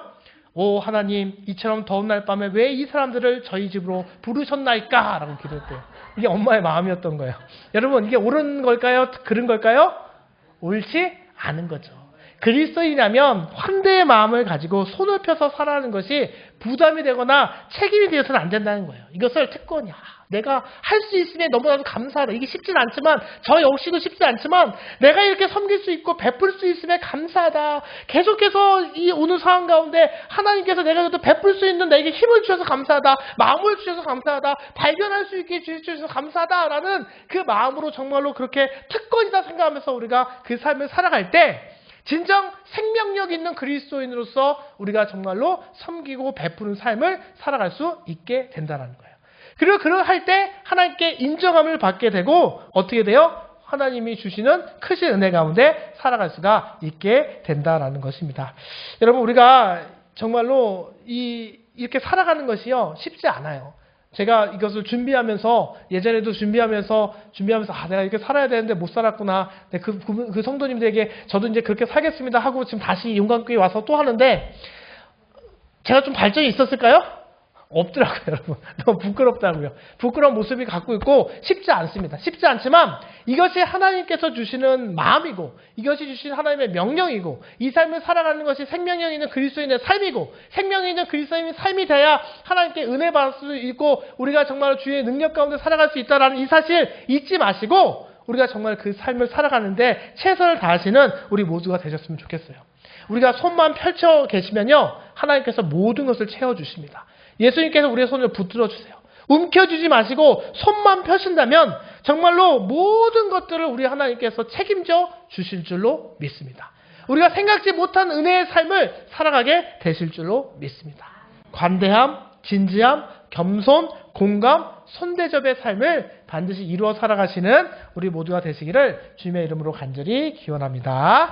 오 하나님, 이처럼 더운 날 밤에 왜 이 사람들을 저희 집으로 부르셨나이까? 라고 기도했대요. 이게 엄마의 마음이었던 거예요. 여러분, 이게 옳은 걸까요? 그른 걸까요? 옳지 않은 거죠. 그리스도인이라면 환대의 마음을 가지고 손을 펴서 살아가는 것이 부담이 되거나 책임이 되어서는 안 된다는 거예요. 이것을 특권이야. 내가 할 수 있으면 너무나도 감사하다. 이게 쉽진 않지만 저 역시도 쉽지 않지만 내가 이렇게 섬길 수 있고 베풀 수 있으면 감사하다. 계속해서 이 오는 상황 가운데 하나님께서 내가 그래도 베풀 수 있는 나에게 힘을 주셔서 감사하다. 마음을 주셔서 감사하다. 발견할 수 있게 주셔서 감사하다라는 그 마음으로 정말로 그렇게 특권이다 생각하면서 우리가 그 삶을 살아갈 때 진정 생명력 있는 그리스도인으로서 우리가 정말로 섬기고 베푸는 삶을 살아갈 수 있게 된다는 거예요. 그리고 그럴 때 하나님께 인정함을 받게 되고 어떻게 돼요? 하나님이 주시는 크신 은혜 가운데 살아갈 수가 있게 된다라는 것입니다. 여러분 우리가 정말로 이렇게 살아가는 것이요 쉽지 않아요. 제가 이것을 준비하면서 예전에도 준비하면서 내가 이렇게 살아야 되는데 못 살았구나. 그 성도님들에게 저도 이제 그렇게 살겠습니다 하고 지금 다시 용감교회 와서 또 하는데 제가 좀 발전이 있었을까요? 없더라고요, 여러분. 너무 부끄럽다고요. 부끄러운 모습이 갖고 있고 쉽지 않습니다. 쉽지 않지만 이것이 하나님께서 주시는 마음이고 이것이 주신 하나님의 명령이고 이 삶을 살아가는 것이 생명력 있는 그리스도인의 삶이고 생명력 있는 그리스도인의 삶이 돼야 하나님께 은혜 받을 수 있고 우리가 정말 주의 능력 가운데 살아갈 수 있다는 이 사실 잊지 마시고 우리가 정말 그 삶을 살아가는데 최선을 다하시는 우리 모두가 되셨으면 좋겠어요. 우리가 손만 펼쳐 계시면요 하나님께서 모든 것을 채워주십니다. 예수님께서 우리의 손을 붙들어 주세요. 움켜쥐지 마시고 손만 펴신다면 정말로 모든 것들을 우리 하나님께서 책임져 주실 줄로 믿습니다. 우리가 생각지 못한 은혜의 삶을 살아가게 되실 줄로 믿습니다. 관대함, 진지함, 겸손, 공감, 손대접의 삶을 반드시 이루어 살아가시는 우리 모두가 되시기를 주님의 이름으로 간절히 기원합니다.